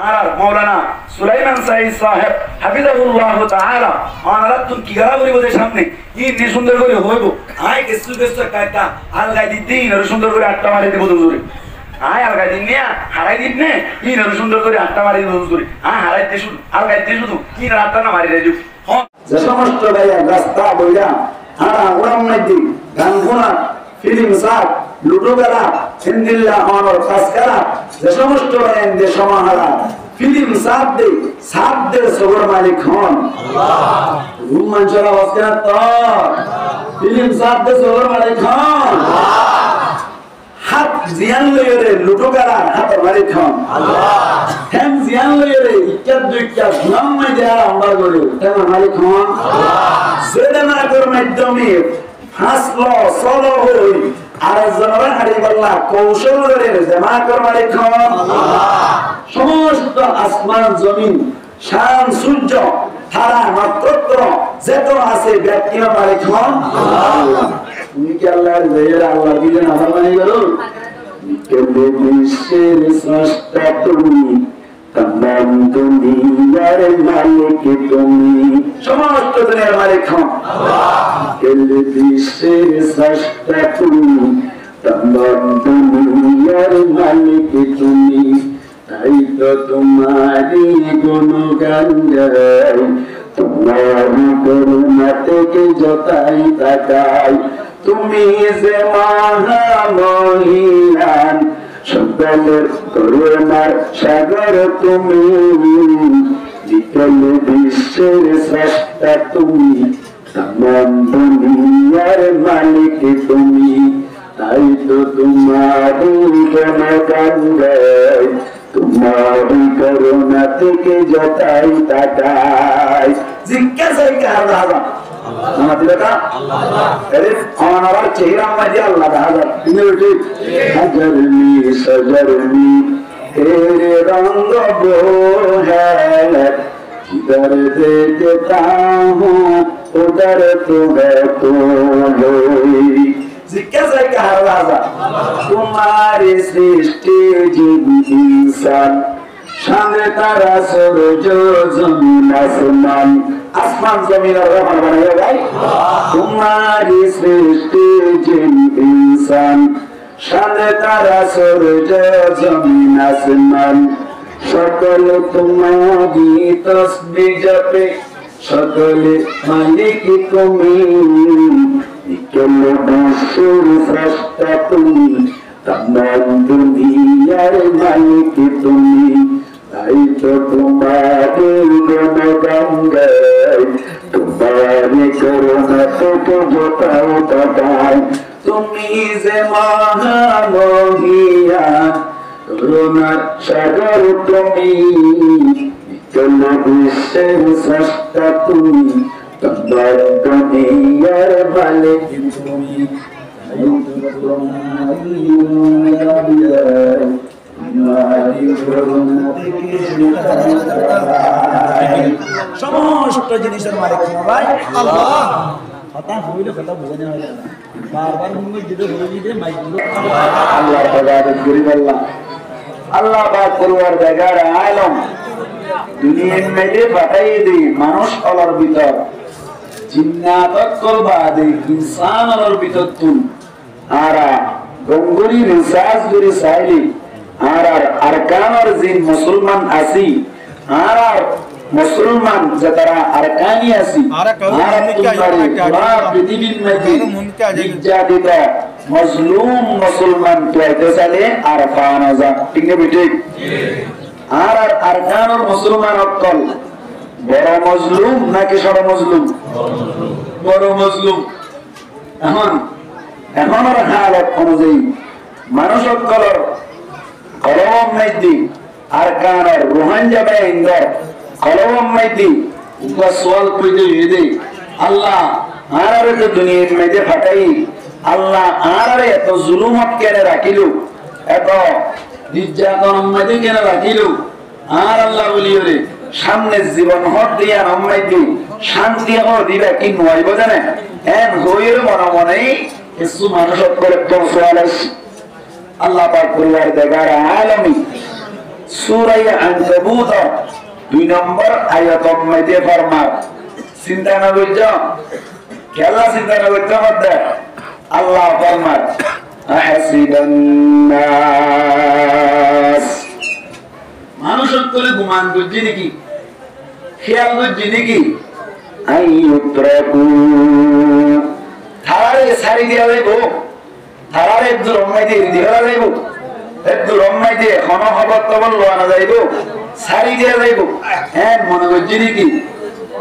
আর মাওলানা সুলাইমান সাইদ সাহেব হাফিজাহুল্লাহ তাআলা ওনারা তুন কি গলা বলি ওদের সামনে কি নি সুন্দর করে হইব আয় কিছু কিছু কাটা আলগা দিন আর সুন্দর করে আটটা মারি দিব জোরে আয় আলগা দিন নিয়া হারাই দিন নে কি আর সুন্দর করে আটটা মারি দিব জোরে আয় হারাইতে শুধু আলগাইতে শুধু কি না আটটা না মারি রাইজু যে সমস্ত ভাইয়া রাস্তা বইরা হারা ওরাম নাইদি গান শোনা ফিল্ম সাপ লুডো খেলা হিন্দিল্লা অনর কাজ করা যে সমস্ত ভাইয়া যে সমাহারা ফিল্ম সাপ দে সবর মালিক হন আল্লাহ রুম মঞ্চরা ওয়াসকেনা তো ফিল্ম সাপ দে সবর মালিক হন আল্লাহ হাত জিয়ান লইরে লুডো খেলা হাতের মালিক হন আল্লাহ হেম জিয়ান লইরে ইজ্জত দুইজ্জত নাম মাইদে আর আমরা গরে তেমন মালিক হন আল্লাহ সেদনা কর মাধ্যমে হাসলো সলো হই আর জনগণ হারিবাল্লা কৌশল করে জমা কর মালিক হন আল্লাহ সমস্ত আসমান জমিন শান সূর্য তারা নক্ষত্র যত আছে ব্যক্তির মালিক হন আল্লাহ তুমি কি আল্লাহর জয়ের আল্লাহ দিলেন আমার মানে গেল কেবল বিশ্বের স্রষ্টা তুমি তমাম দুনিয়ার মালিক তুমি সমস্ত দুনিয়ার মালিক হন আল্লাহ কেবল বিশ্বের স্রষ্টা তুমি তমাম দুনিয়ার মালিক তুমি তাই তো তোমারি গুণগান গাই তোমারি করুণা থেকে যতাই তাকাই তুমি যে মহামহিয়ান সকলের করুণার সাগর তুমি বিকল বিশ্বের স্রষ্টা তুমি তমাম দুনিয়ার মালিক তুমি তাই তো তোমারি গুণগান গাই তোমারি করুণা থেকে যতাই তাকাই জিজ্ঞাসা কার আল্লাহ আমাদের কথা আল্লাহ আরে আমার চেহারা মাঝে আল্লাহ হাজার তুমি ঠিক হাজারনি সজরনি তেরে রঙ বো হ্যায় इधर देखता हूँ उधर तुम्हें तो जिज्ञासा कहा राजा तुम्हारी सृष्टि इंसान सामने तारा सूरज जमीन आसमान आसमान जमीन और रहमान बनाया भाई तुम्हारी सृष्टि इंसान सामने तारा सूरज जमीन आसमान सकल तुम्हारी तस्बीह जपे सकल मालिक তুমি কেন বিশ্বের স্রষ্টা তুমি তমাম দুনিয়ার মালিক তুমি তাই তো তোমারি গুণগান গাই তোমারি করুণা থেকে যতাই তাকাই তুমি যে মহামহিয়ান করুণার সাগর তুমি কেন বিশ্বের স্রষ্টা তুমি তমাম দুনিয়ার মালিক তুমি তাই তো তোমারি গুণগান গাই সমস্ত জিনিসের মালিক ভাই আল্লাহ কথা হইলে কথা বোঝানো হয় না বারবার মুখে যেতে হই যে মাইকগুলো আল্লাহ তাবারক করিম আল্লাহ পাক পরিবার জায়গার আলম দুনিয়ার মধ্যে পাঠাই দেই মানুষ অলর ভিতর জিন্নাত কলবাদে ইনসান অলর ভিতর তুন আরা গঙ্গুরি রিসার্চ করে চাইলি আর আরকানের জিন মুসলমান আছি আর মুসলমান যারা আরকানি আছি আর পৃথিবীর মধ্যে নির্যাতিত মজলুম মুসলমান পেতে চলে আরকান যা ঠিক না ঠিক আর আরকানের মুসলমান অকল বড় মজলুম নাকি ছোট মজলুম বড় মজলুম এখন হালত অনুযায়ী মানুষ অকলর কলম মাইদি আরকানের রুহান যাবে ইন্দর কলম মাইদি উপসওয়াল কইতে এদে আল্লাহ আরারে তো দুনিয়ার মধ্যে ফাটাই আল্লাহ আরারে এত জুলুমত কেন রাখিলো এত নির্যাতন মধ্যে কেন রাখিলো আর আল্লাহ বলিওরে সামনে জীবন হট দিয়া রমাইদি শান্তি হর দিবা কি নয় বোঝানে এন হইর মনে মনে কিছু মানুষ করে তো সোয়াল আছে আল্লাহ পাক পরিবার দেখার আলমী সূরা আনকাবুত 2 নম্বর আয়াতের মধ্যে ফরমান চিন্তা না করছো খেলা চিন্তা না করছো মধ্যে আল্লাহ ফরমান আহসিবান নাস মানুষ করে গুমান করছে নাকি খেয়াল করছে নাকি আইয়ুত্রাকু থারে সারি দিয়া যাইব থারে রম্মাই দিয়ে দিয়া যাইব একটু রম্মাই দিয়ে ক্ষণ খবর তবর লোয়ানো যাইব সারি দিয়া যাইব হ্যাঁ মনে করছি নাকি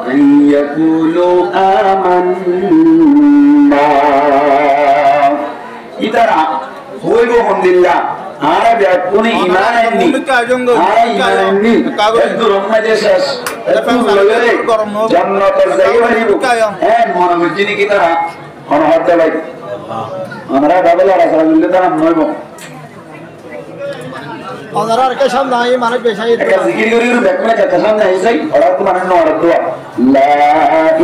আইয়াকুলু আমান্না ইতারা হইব হামদুলিল্লাহ আর ব্যাকুনি ঈমান আননি আর ঈমান আননি একটু রম্মাই দিয়ে শেষ একটু লগে জান্নাতের জায়গা হইব হ্যাঁ মনে করছি নাকি তারা ক্ষণ হতে ভাই আমরা বাবেলা রাসূলুল্লাহ তারা নইব অনারার কে সামনে আই মানে পেশাই একটা জিকির করি করে ব্যাকমে কথা সামনে আইছাই ওরা তো মানে নড় দোয়া লা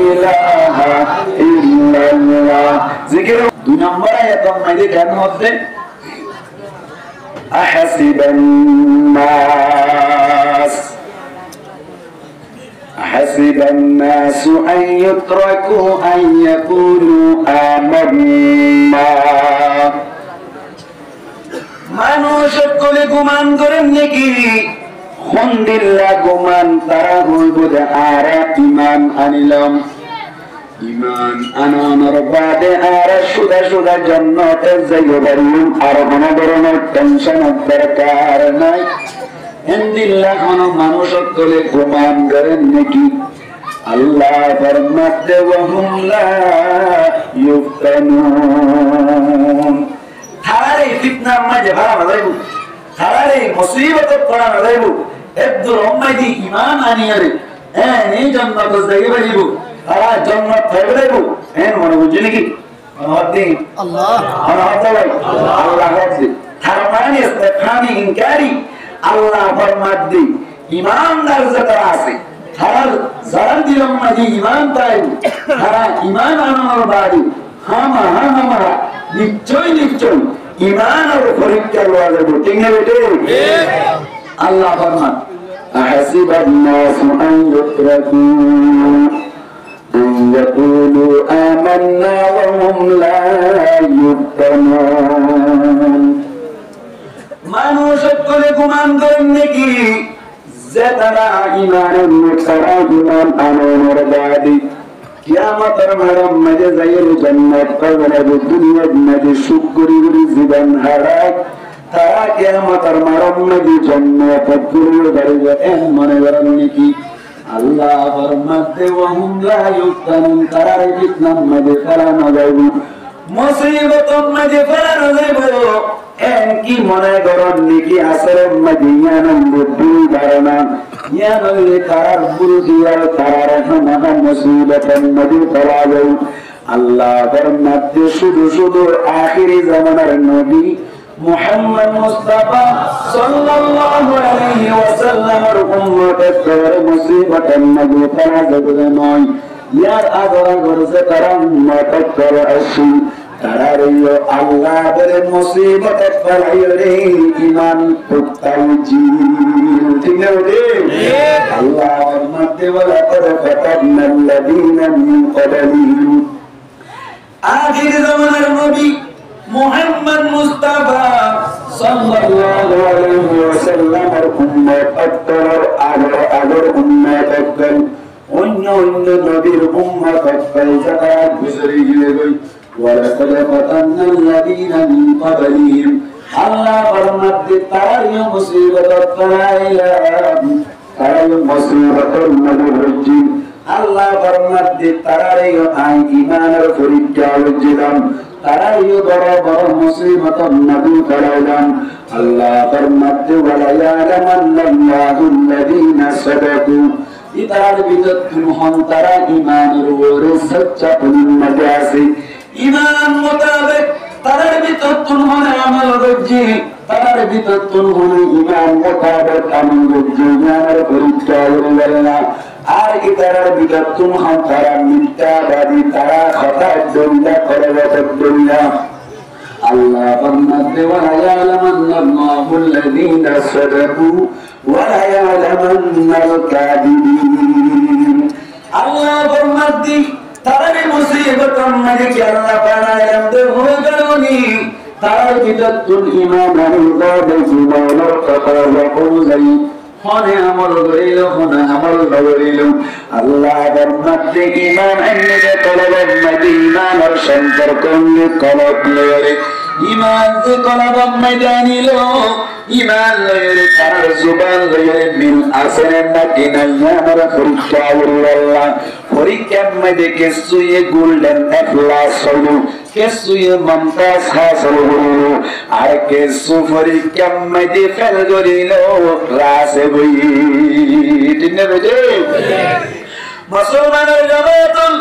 ইলাহা ইল্লাল্লাহ জিকির 2 নম্বর আয়াত মাইদে কেন হচ্ছে আহসিবান নাস আহসিবান নাস আন ইউতরাকু আন ইয়াকুলু আমান্না মানুষ সকলে গুমান করেন নাকি হন্দিল্লা গুমান তারা হইব যে আর ইমান আনিলাম ইমান আনানোর বাদে আর সুদা সুদা জান্নাতে যাইব পারিলাম আর কোনো ধরনের টেনশনের দরকার নাই হন্দিল্লা কোন মানুষ সকলে গুমান করেন নাকি আল্লাহ ফরমাতে ওয়াহুম লা ইউফতানুন থারে ফিতনার মাঝে ভাড়া না যাইব থারে মুসিবত পড়া না যাইব একদম রম্মাইদি ঈমান আনিয়ারে হ্যাঁ এই জান্নাত যাইব যাইব তারা জান্নাত পাইবে যাইব হ্যাঁ মনে বুঝি নাকি মনোহদ্দিন আল্লাহ মনোহদ্দাই আল্লাহ হাফি তার মানে ইস্তেফানি ইনকারি আল্লাহ ফরমাদ্দি ঈমানদার যারা আছে তারা যারা দিলম মাঝে ঈমান পাইব তারা ঈমান আনানোর বাদে হামা নিশ্চয় নিশ্চয় ঈমান আর পরীক্ষা লওয়া যাবে ঠিক না বেটে আল্লাহ ফরমান আহসিবান নাস আন ইউতরাকু আন ইয়াকুলু আমান্না ওয়া হুম লা ইউফতানুন মানুষ সকলে গুমান করেন নাকি যে তারা ঈমানের মুতারা ঈমান আনানোর বাদে কিয়ামতের মারাম মাঝে যাইয়ের জান্নাত পাবে দুনিয়ার মাঝে সুখ করি করি জীবন হারায় তারা কিয়ামতের মারাম মাঝে জান্নাত পুরো বাড়িবে এমন মনে করেন নাকি আল্লাহ ফরমাতে ওয়াহুম লা ইউফতানুন তারা ফিতনার মাঝে ফেলানো যাইব মুসিবতের মাঝে ফেলানো যাইব এন কি মনে করেন নাকি আসরের মাঝে ইয়ানাম বুদ্ধি ধারণা ইয়ানলে তারার বুরদিয়ার তারার হামা মুসিবতের মাঝে ফেলা যাইব আল্লাহ ফরমাতে শুধু শুধু আখিরি জামানার নবী মুহাম্মদ মুস্তাফা সাল্লাল্লাহু আলাইহি ওয়াসাল্লামের উম্মতের মুসিবতের মাঝে ফেলা যাবে নয় ইয়ার আগরা গরজে তারা উম্মতের আসি তারারিও আল্লাহ বলে মুসিবতে ফেলাইও রে ঈমান পুত্তাউজি ঠিক না রে আল্লাহ ফরমাতে ওয়ালা কাতাবনাল্লাযীনা মিন ক্বাবলিহিম আখির জামানার নবী মুহাম্মদ মুস্তাফা সাল্লাল্লাহু আলাইহি ওয়াসাল্লামের উম্মতের আগর উম্মতের অন্য অন্য নবীর উম্মতের যারা গুজরে গেলে ولقد فتنا الذين من قبلهم الله فرمت تاري مصيبة الطلائل تاري مصيبة المدرجين الله فرمت تاري إيمان الفريق الجدام تاري ضرب مصيبة النبي فرعون الله فرمت ولا يعلمن الله الذين صدقوا ইতার ভিতর তুমহন তারা ঈমানের উপরে সচ্চা পূর্ণতা আছে ঈমান মোতাবেক তার ভিতর তুমহন আমল করছে তার ভিতর তুমহন ঈমান মোতাবেক আমল করছে ঈমানের পরীক্ষা করে না আর ইতার ভিতর তুমহন তারা মিথ্যাবাদী তারা কথা দলিলা করে দলিলা আল্লাহ ফরমাতে ওয়া ইয়ালামান্নাল্লাহু আল্লাযীনা সাদাকু ولا يعلمن الكاذبين আল্লাহ ফরমাতি তারে মুসিবত আমাদেরকে আল্লাহ বানাইলাম তো হয়ে গেলনি তার ভিতর তুল ঈমান আনলো জীবনের কথা বলাই হনে আমল করিল হনে আমল করিল আল্লাহ ফরমাতি ঈমান আনলে তলব মদিনার সম্পর্ক নিয়ে কলব লয়ে ঈমান যে কলব মদিনানিল ঈমান লয়ে তার জবান লয়ে মিল আছে নাকি নাই আমার পরীক্ষা আল্লাহ পরীক্ষার মধ্যে কেসুয়ে গোল্ডেন এপ্লাস হলো কেসুয়ে মমতাজ হাসল হলো আর কেসু পরীক্ষার মধ্যে ফেল করিল রাসে বই ঠিক না বুঝে মুসলমানের জামাতুল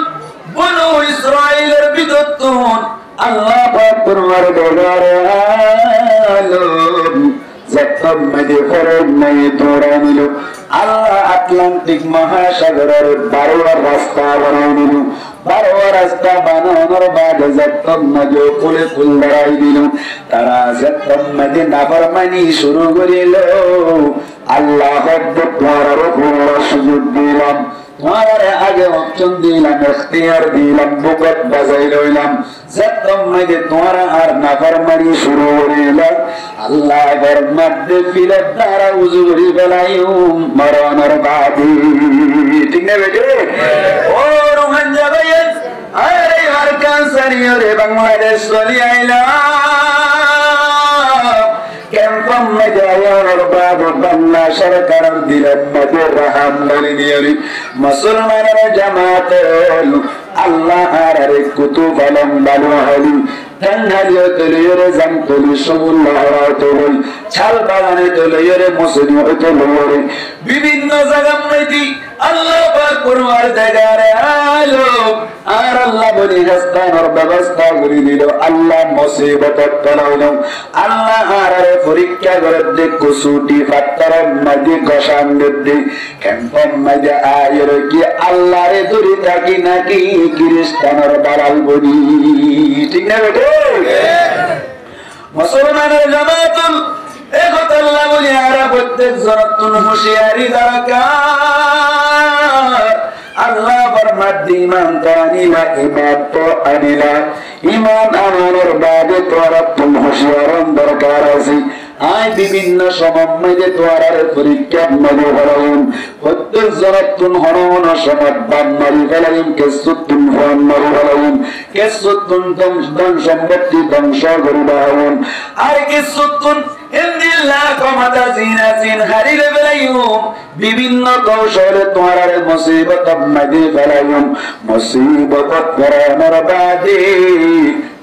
বনু ইসরাইলের বিদতুন আল্লাহ পাক পরমার দরবারে আলম যতম মধ্যে ফরজ নাই তোরা নিল আল্লাহ আটলান্টিক মহাসাগরের 12 রাস্তা বানাই দিল 12 রাস্তা বানানোর বাদ যতম মধ্যে কুলে কুল দাঁড়াই দিল তারা যতম মধ্যে নাফরমানি শুরু করিল আল্লাহ তোমার উপর সুযোগ দিলাম তোমার আগে অপশন দিলাম ইখতিয়ার দিলাম বুকত বাজাই লইলাম যতম মধ্যে তোমার আর নাফরমানি শুরু করিল আল্লাহ ফরমাতে ফিরে দ্বারা উযু করি বেলায়ু মরণের বাদী ঠিক না বেটে ও রোহান জাবাইন আরে আরকান সারিয়রে বাংলাদেশ চলি আইলা ক্যাম্পম মধ্যে আয়ার বাদ বাংলা সরকার দিলেন মধ্যে রাহাম বলিনিয়রি মুসলমানের জামাত আল্লাহ আর কুতুব আলম বালু হলি tanhaliyo toliyore zam toli shubullahara toli chal bagane toliyore muslimu toliyore bibinno jagam meti Allah pak purwar degare alo ar Allah boli hastanor babasta guri dilo Allah musibat tolalo Allah arare porikya gorde kusuti fattaram madi goshan dedde kempom madi ayore ki Allah re duri taki naki kristanor baral bodi ঠিক না বেটে মুসলমানের জামাতুল একতাল্লাহ বলি আর প্রত্যেক জনতুন হুঁশিয়ারি দরকার আল্লাহ ফরমাত ঈমান তানিলা ঈমান তো আনিলা ঈমান আনানোর বাদে তোরা তুম হুঁশিয়ারন দরকার আছে আই বিভিন্ন সময়ে তোরার পরীক্ষা মনে হলাম প্রত্যেক জনতুন হরণ সমাধান মারি ফেলাইম কেসুতুন ফোন মারি ফেলাইম কেসুতুন ধন সম্পত্তি ধ্বংস করিবাহন আর কেসুতুন ইন্দিল্লাহ কমাতা জিনাজিন হারিলে ফেলাইম বিভিন্ন কৌশলে তোরার মুসিবত মাঝে ফেলাইম মুসিবত পরানোর বাদে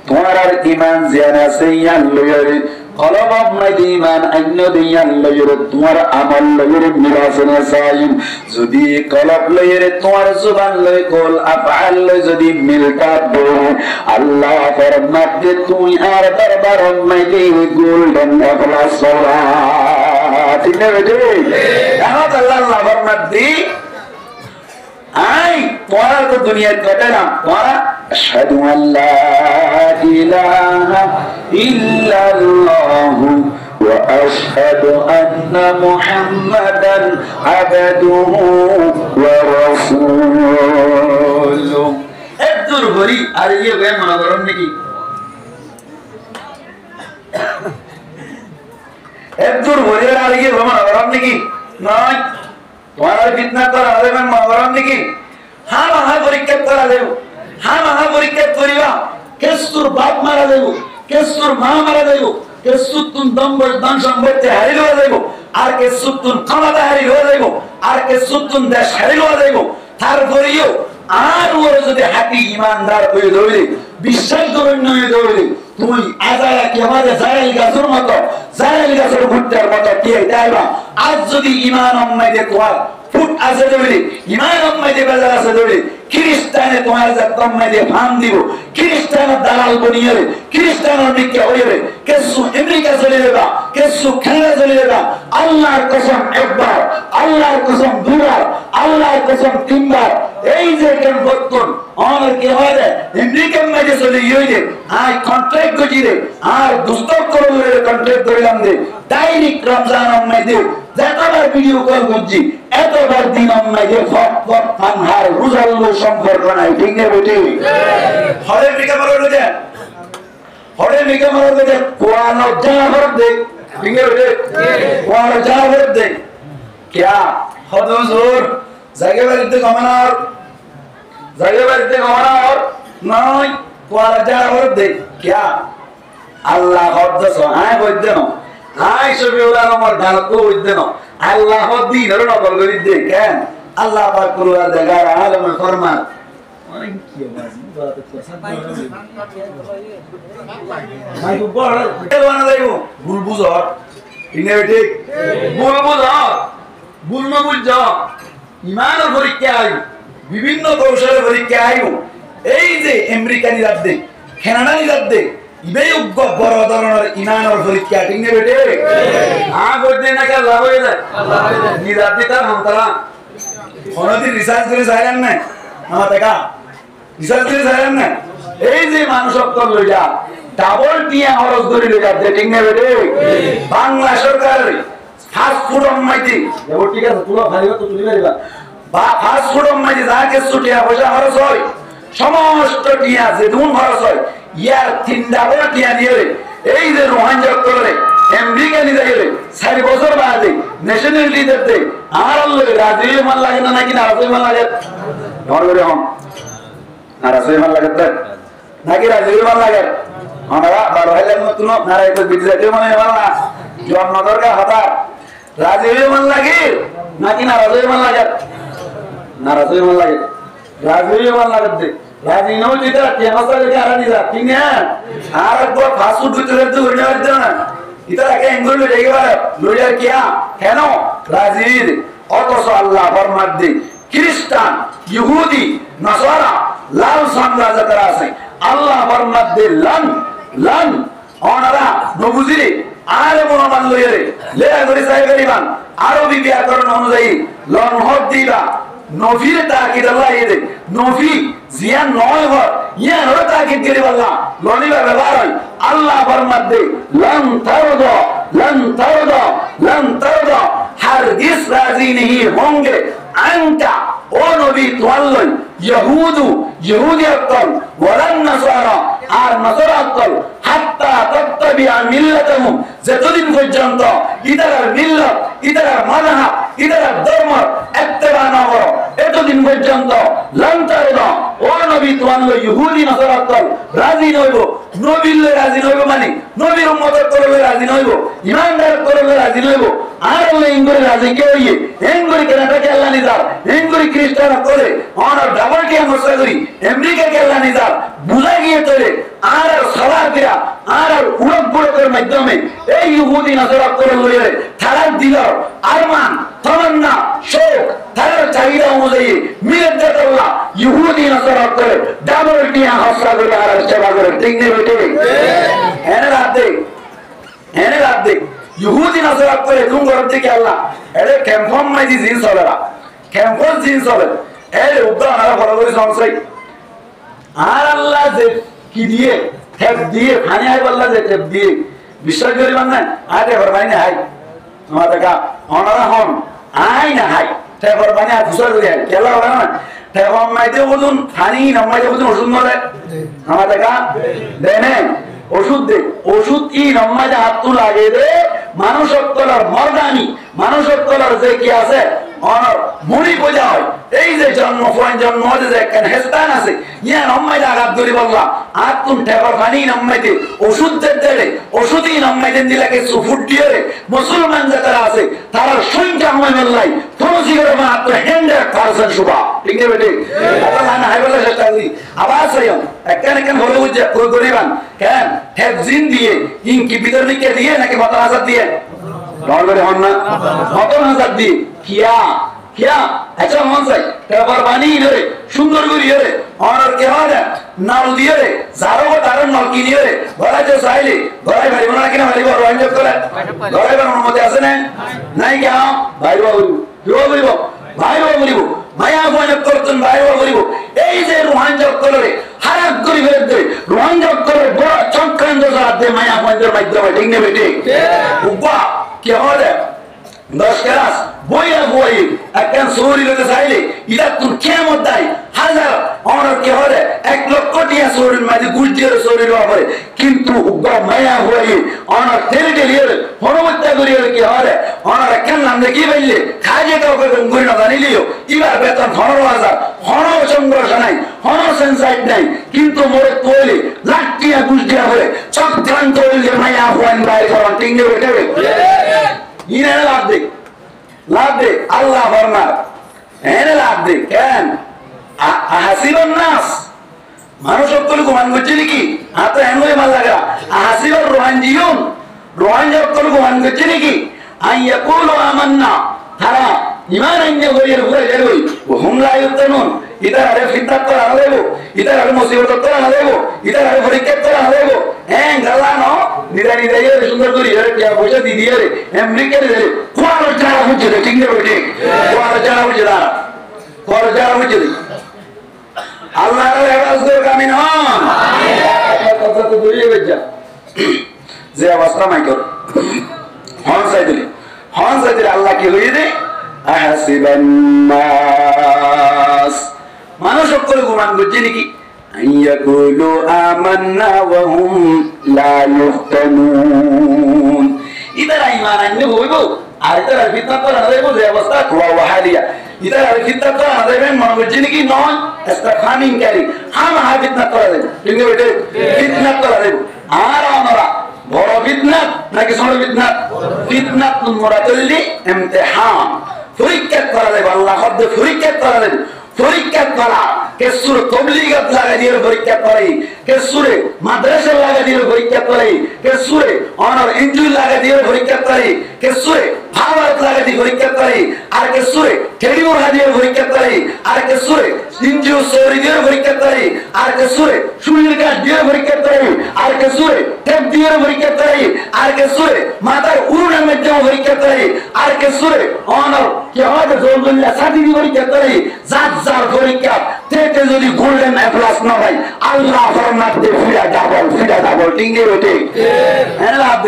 তোরার ঈমান জিয়ানা সিয়ান লয়রে কলব মধ্যে ঈমান অন্য দিয়ান লয়রে তোমার আমল লয়রে মিলাসনে সাইম যদি কলব লয়রে তোমার জবান লয় কল আফআল লয় যদি মিলতা দো আল্লাহ ফরমাতে তুই আর দরবার মধ্যে গোল্ডেন এপ্লাস সালাত ঠিক না বেটে আল্লাহ ফরমাতে আই তোরা তো দুনিয়ায় কাটে না তোরা আশহাদু আল্লা ইলাহা ইল্লাল্লাহ ওয়া আশহাদু আন্না মুহাম্মাদান আবদুহু ওয়া রাসূলুহু একদুর ভরি আর ইয়ে বে মনে করেন নাকি একদুর ভরি আর ইয়ে বে মনে করেন নাকি নয় তোমার ফিতনা করা হবে মানে মহাবরণ নাকি হ্যাঁ মহা পরীক্ষা করা দেব হ্যাঁ মহা পরীক্ষা করিবা কেসুর বাপ মারা দেব কেসুর মা মারা দেব কেসুর তুন দম্বর দান সম্পত্তি হারিয়ে দেওয়া দেব আর কেসুর তুন ক্ষমতা হারিয়ে দেওয়া দেব আর কেসুর তুন দেশ হারিয়ে দেওয়া দেব তারপরেও আর ওর যদি হাতি ইমানদার হয়ে দৌড়ে বিশ্বাস করুন নয় দৌড়ে তুই আজায়া কি আমাদের জায়েল গাছের মতো জায়েল গাছের ভুট্টার মতো দিয়ে দেবা আজ যদি ইমান অম্মাইতে তোমার ফুট আছে দৌড়ে ইমান অম্মাইতে বেজার আছে দৌড়ে খ্রিস্টানে তোমার যখন মাইতে ফান দিব খ্রিস্টানের দালাল বনিয়ে খ্রিস্টানের নিকে হইবে কিছু আমেরিকা চলে যাবা কিছু খেলা চলে যাবা আল্লাহর কসম একবার আল্লাহর কসম দুবার আল্লাহর কসম তিনবার এই যে কেন বর্তন আর কি হয় আমেরিকার মাঝে চলে গিয়ে আই কন্ট্রাক্ট করি রে আর দুস্তক করে কন্ট্রাক্ট করিলাম রে ডাইরেক্ট রমজান মাঝে যতবার ভিডিও কল করছি এতবার দিন নাই যে ফট কানহার রুজাল্লো সম্পর্ক নাই, ঠিক না বেটি? হরে মিকা মারো যে হরে মিকা মারো যে কোয়ানো জাহর দে, ঠিক না বেটি? কোয়ানো জাহর দে क्या হদুজুর জায়গা বাড়িতে কমানোর নয় কোয়ানো জাহর দে क्या আল্লাহ হদ্দস আয় বইতে না আয় শফিউল্লাহ আমার গান তো বইতে না আল্লাহ হদ্দিন এর নকল করি দে কেন আল্লাহ পাক কুরআন দেখার আলমে ফরমান কি আওয়াজ বাত করছেন মাই গো বড় কেন লাইবো ভুল বুঝো ইনে ঠিক ভুল বুঝো ভুল না বুঝো ইমানের পরীক্ষা আইও বিভিন্ন কৌশলের পরীক্ষা আইও এই যে আমেরিকানি রাজ্যে কানাডানি রাজ্যে ইবে উগ্র বড় ধরনের ইমানের পরীক্ষা, ঠিক না বেটে? বলতে না কে লাভ হয়ে যায় নিরাপত্তা মন্ত্রা কোনদিন রিসার্চ করে যাইলেন না আমার দেখা রিসার্চ করে যাইলেন না এই যে মানুষত্ব লইয়া ডাবল টিয়া খরচ করে লইয়া ঠিক না বেটে? বাংলা সরকারের ফাস্ট ফুড মাইতি ঠিক আছে তুলো ভাইবা তো তুলি পারিবা বা ফাস্ট ফুড মাইতি যাকে ছুটিয়া পয়সা খরচ হয় সমস্ত টিয়া যে দুন খরচ হয় ইয়ার তিন ডাবল টিয়া দিয়ে এই যে রোহাঙ্গা করে আমেরিকা নিয়ে গেলে 4 বছর বাদে ন্যাশনাল লিডার দে আর আল্লাহ রাজি মান লাগে না নাকি নারাজি মান লাগে ধর করে হন নারাজি মান লাগে নাকি রাজি মান লাগে আমরা 12000 মতন নারাই তো বিদ্যাতে মানে না জন্ম দরকার হতা রাজি মান লাগে নাকি নারাজি মান লাগে নারাজি মান লাগে রাজি মান লাগে রাজি নও যেটা কেমসা লেগে আরানি যা ঠিক না আর একবার ফাসুদ ভিতরে তো উড়ে আসছে না এটা কে এঙ্গুল লেগে গেল লইয়া কিয়া কেন রাজির অতস আল্লাহ ফরমান দে খ্রিস্টান ইহুদি নাসারা লাল সাম্রাজ্য করা আছে আল্লাহ ফরমান দে লান ওনারা নবুজিরে আর মনোমান লইরে লেয়া করে চাই গরিবান আরবি ব্যাকরণ অনুযায়ী লন হদ দিবা নফির তাকিদ আল্লাহ ইদে নফি জিয়ান নয় হয় ইয়া হলো তাকিদ করে আল্লাহ লনিবা ব্যবহার হয় আল্লাহ ফরমান দে লন তারদা হারগিজ রাজি नहीं होंगे আনকা ও নবী তোয়াল্লই ইহুদিয়াতল ওয়ালান নাসারা আর নাসারাতল হাত্তা তাত্তাবিআ মিল্লাতাহুম যতদিন পর্যন্ত ইদারার মিল্লাত ইদারার মাযহাব ইদারার ধর্ম ইত্তেবা না করো এতদিন পর্যন্ত লান তারদা ও নবী তোয়াল্লই ইহুদি নাসারাতল রাজি নইব নবীর রাজি নইব মানে নবীর উম্মত করলে রাজি নইব ইমানদার করলে রাজি নইব আর আল্লাহ ইনগরে রাজি কে হইয়ে এনগরে কেনাটা কে আল্লাহ নিজার এনগরে খ্রিস্টান করে অনার ডাবল কে মসা করি আমেরিকা কে আল্লাহ নিজার বুঝা গিয়ে চলে আর সালাতিরা আর উড়ক বুড়কের মাধ্যমে এই ইহুদি নাসারা করে লইরে তারা দিল আরমান তামান্না শোক তারা চাহিদা অনুযায়ী মিলাদ আল্লাহ ইহুদি নাসারা করে ডাবল টিয়া হাসরা করে আর সেবা করে ঠিক নেই বেটে এনে রাত দে ইহুদি নাসারা করে দুন গরব থেকে আল্লাহ এরে ক্যাম্পম মাইজি জিন চলেরা ক্যাম্পস জিন চলে এর উদ্দান আর ফলো করে সংশয় আর আল্লাহ যে কি দিয়ে ঠেপ দিয়ে খানি আই বললা যে ঠেপ দিয়ে বিশ্বাস করি মানে আগে ফরমাই না হাই আমার দেখা অনারা হন আই না হাই ঠেপ ফরমাই না ফুসর করে কেলা ওরা না ঠেপ মাইতে বুঝুন খানি নামাইতে বুঝুন ওষুধ মরে আমার দেখা দেনে ওষুধ দে ওষুধ কি নামাইতে হাত তু লাগে দে মানুষত্বলার মর্দানি মানুষত্বলার যে কি আছে অনর মুড়ি পূজা হয় এই যে জন্ম যে কেন হেস্তান আছে ইয়া নামাইতে আঘাত ধরি বললাম আর তুমি ঠেপর খানি নামাইতে ওষুধ দেড়ে ওষুধই নামাইতে দিলাকে সুফুট দিয়ে মুসলমান যারা আছে তারা সংখ্যা হয় মেলাই তুলসী করে মাত্র 100% শুভা ঠিক আছে বেটি আল্লাহ না হাইবলা চেষ্টা করি আবার সাইম একখান হলো বুঝে করিবান কেন ঠেপ জিন দিয়ে ইনকি ভিতর নিকে দিয়ে নাকি 15000 দিয়ে ডলারে হন না 15000 দিয়ে কিয়া আচ্ছা মন চাই তারপর বানি রে সুন্দর করি রে অনার কে হয় নাল দিয়ে রে জারো তার নাল কিনি রে বলা যে চাইলে গড়াই ভাই বনা কিনা ভাই বড় আঞ্জব করে গড়াই বানানোর মধ্যে আছে না নাই কি ভাই বলিব মায়া বয়ন করতেন ভাই বলিব এই যে রোহাঞ্জব করে হারাক করি ফেলতে রোহাঞ্জব করে বড় চক্রান্ত চালাতে মায়া বয়নের মাধ্যমে ঠিক নেবে ঠিক উবা কে হয় 10 ক্লাস বইয়া বই একখান সৌরি লোকে চাইলে এটা তুই কেমন দেয় হাজার অনার কে হলে 1 লক্ষ টিয়া সৌরির মাঝে গুলটির সৌরির ব্যাপারে কিন্তু মায়া হয়ে অনার ঠেলে ঠেলে হনুমত্যা করিয়ে কি হলে অনার একখান নাম দেখি পাইলে খাজে কাউকে গড়ি না জানিলিও এবার বেতন 15,000 হন সংঘর্ষ নাই হন সেন্সাইট নাই কিন্তু মোরে তৈলে লাঠিয়া গুলটিয়া হয়ে চক্রান্ত হইলে মায়া হওয়ান বাইরে করেন টিঙ্গে বেটে ইনে লাভ দে আল্লাহ ফরমান এনে লাভ দে কেন আহাসিবান নাস মানুষ সকল গুমান করছে নাকি হাতে এমনই মাল লাগা আহাসিবার রোহানজিয়ুন রোহান সকল গুমান করছে নাকি আইয়াকুলু আমান্না তারা ইমান আইনে হইয়ের উপরে যাবে হুম লা ইউতানুন ইদার আরে ফিতনাত তো আনা দেবো ইদার আরে মুসিবত তো আনা দেবো ইদার আরে পরীক্ষা তো আনা দেবো গালানো নিদা নিদা সুন্দর করি পয়সা দি দিয়ে রে আমেরিকা রে কোয়ার জানা বুঝে রে ঠিক নেবে ঠিক কোয়ার জানা বুঝে না কোয়ার জানা বুঝে রে আল্লাহর ইবাদত কামিন হন কথা তো দূরে বেজা যে অবস্থা মাই কর হন সাইদুল আল্লাহ কি হইয়ে দে আহাসিবান নাস মানুষ সকল গুমান করছে নাকি আইয়াকুলু আমান্না ওয়া হুম লা ইফতানুন ইদারা ঈমান আনলে হইব আর ইদারা ফিতনা তো না দেব যে অবস্থা কুয়া ওয়াহালিয়া ইদারা ফিতনা তো না দেবেন মনে করছে নাকি নয় ইস্তাফানিং কারি হাম হা ফিতনা তো দেব ঠিক আছে ফিতনা তো দেব আর আমরা বড় ফিতনা নাকি ছোট ফিতনা ফিতনা তোমরা চললি ইমতিহান পরীক্ষা করা দেব আল্লাহ হদ পরীক্ষা করা দেব পরীক্ষা করা কেসুর তবলিগত লাগা দিয়ে পরীক্ষা করে কেসুরে মাদ্রাসা লাগা দিয়ে পরীক্ষা করে কেসুরে অনার ইনজুল লাগা দিয়ে পরীক্ষা করে কেসুরে ভাবাত লাগা দিয়ে পরীক্ষা করে আর কেসুরে টেলিমোর দিয়ে পরীক্ষা করে আর কেসুরে ইনজু সরি দিয়ে পরীক্ষা করে আর কেসুরে সুইর কাট দিয়ে পরীক্ষা করে আর কেসুরে টেপ দিয়ে পরীক্ষা করে আর কেসুরে মাথার উড়ুনের মধ্যে পরীক্ষা করে আর কেসুরে অনার কি হয় জলদুল্লাহ সাথী দিয়ে পরীক্ষা করে জাত যার পরীক্ষা তেতে যদি গোল্ডেন এ প্লাস না ভাই আল্লাহ ফরমাত দে ফিরা ডাবল টিঙ্গে ওঠে এনে লাভ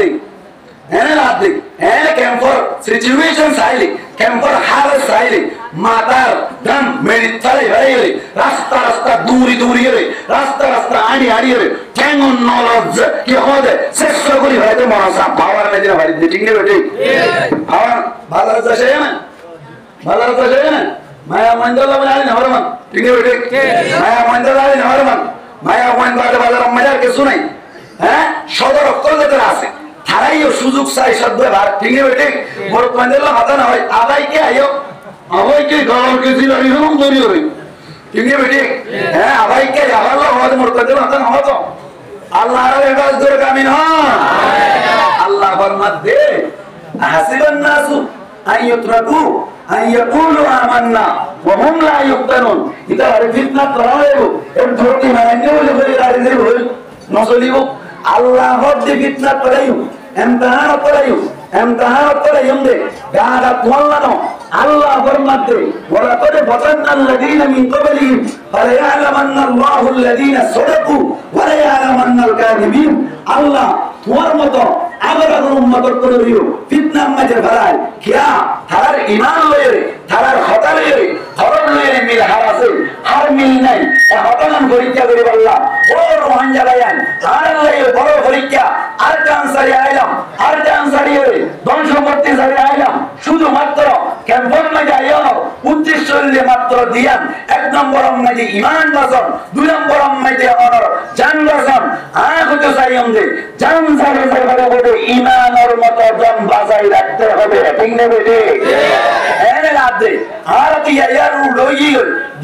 দে এনে ক্যাম্পর সিচুয়েশন সাইলি ক্যাম্পর হাল সাইলি মাতার দম মেরি চলে ভাইলে রাস্তা দূরি রে রাস্তা আড়ি রে কেমন নলেজ কি হবে চেষ্টা করি ভাইতে মনসা পাওয়ার মেদিনা ভাই টিঙ্গে ওঠে পাওয়ার ভালো আছে না মায়া মন্ডলা বলে আলেন হরমান ঠিক আছে মায়া মন্ডলা আলেন হরমান মায়া মন্ডলা বাজার মজার কিছু নাই হ্যাঁ সদর কলকাতা আছে তারাইও সুযোগ চাই সদ্ব্যবহার ঠিক আছে বড় মন্ডলা মাথা না হয় আবাইকে আইও আবাইকে গরম কেজি লড়ি হম দড়ি হই ঠিক আছে হ্যাঁ আবাইকে আবার আমাদের মোর মন্ডলা মাথা না হতো আল্লাহর ইবাদত করে কামিন হন আল্লাহ ফরমাত দে হাসিবান নাসু আইয়ুতরাকু আইয়াকুলু আমান্না ওয়া হুম লা ইফতানুন এটা আর ফিতনা করাইব এর ধরতি মানে বলে বলে দাঁড়িয়ে হই নসলিব আল্লাহ হদ্দি ফিতনা করাইব ইমতিহান করাইব দে গাদা তোলানো আল্লাহ ফরমাতে ওয়া কদ ফাতান্না আল্লাযীনা মিন ক্বাবলিহিম ফালা ইয়ালামান্না আল্লাহু আল্লাযীনা সাদাকু ওয়া লা ইয়ালামান্নাল কাযিবিন আল্লাহ তোমার মত আবার উম্মত করে দিও ফিতনা মাঝে ফেলাই কিয়া তার ঈমান লয়ে তার হতা লয়ে ধরন লয়ে মিল হারাছে আর মিল নাই এ হতান পরীক্ষা করে আল্লাহ ও রোহান জালায়ান আর লয়ে বড় পরীক্ষা আর চান্সারি আইলাম আর চান্সারি হয়ে ধ্বংস করতে সারি আইলাম শুধুমাত্র ক্যাম্পন মাঝে আইও উদ্দেশ্য হইলে মাত্র দিয়ান 1 নম্বর মাঝে ঈমান বাসন 2 নম্বর মাঝে অনর জান বাসন হতে চাই আমাদের জান সারে সারে ঈমানের মতো জন বাজাই রাখতে হবে ঠিক না বেটে এনে লাভ দে আর কি ইয়ার উড়োই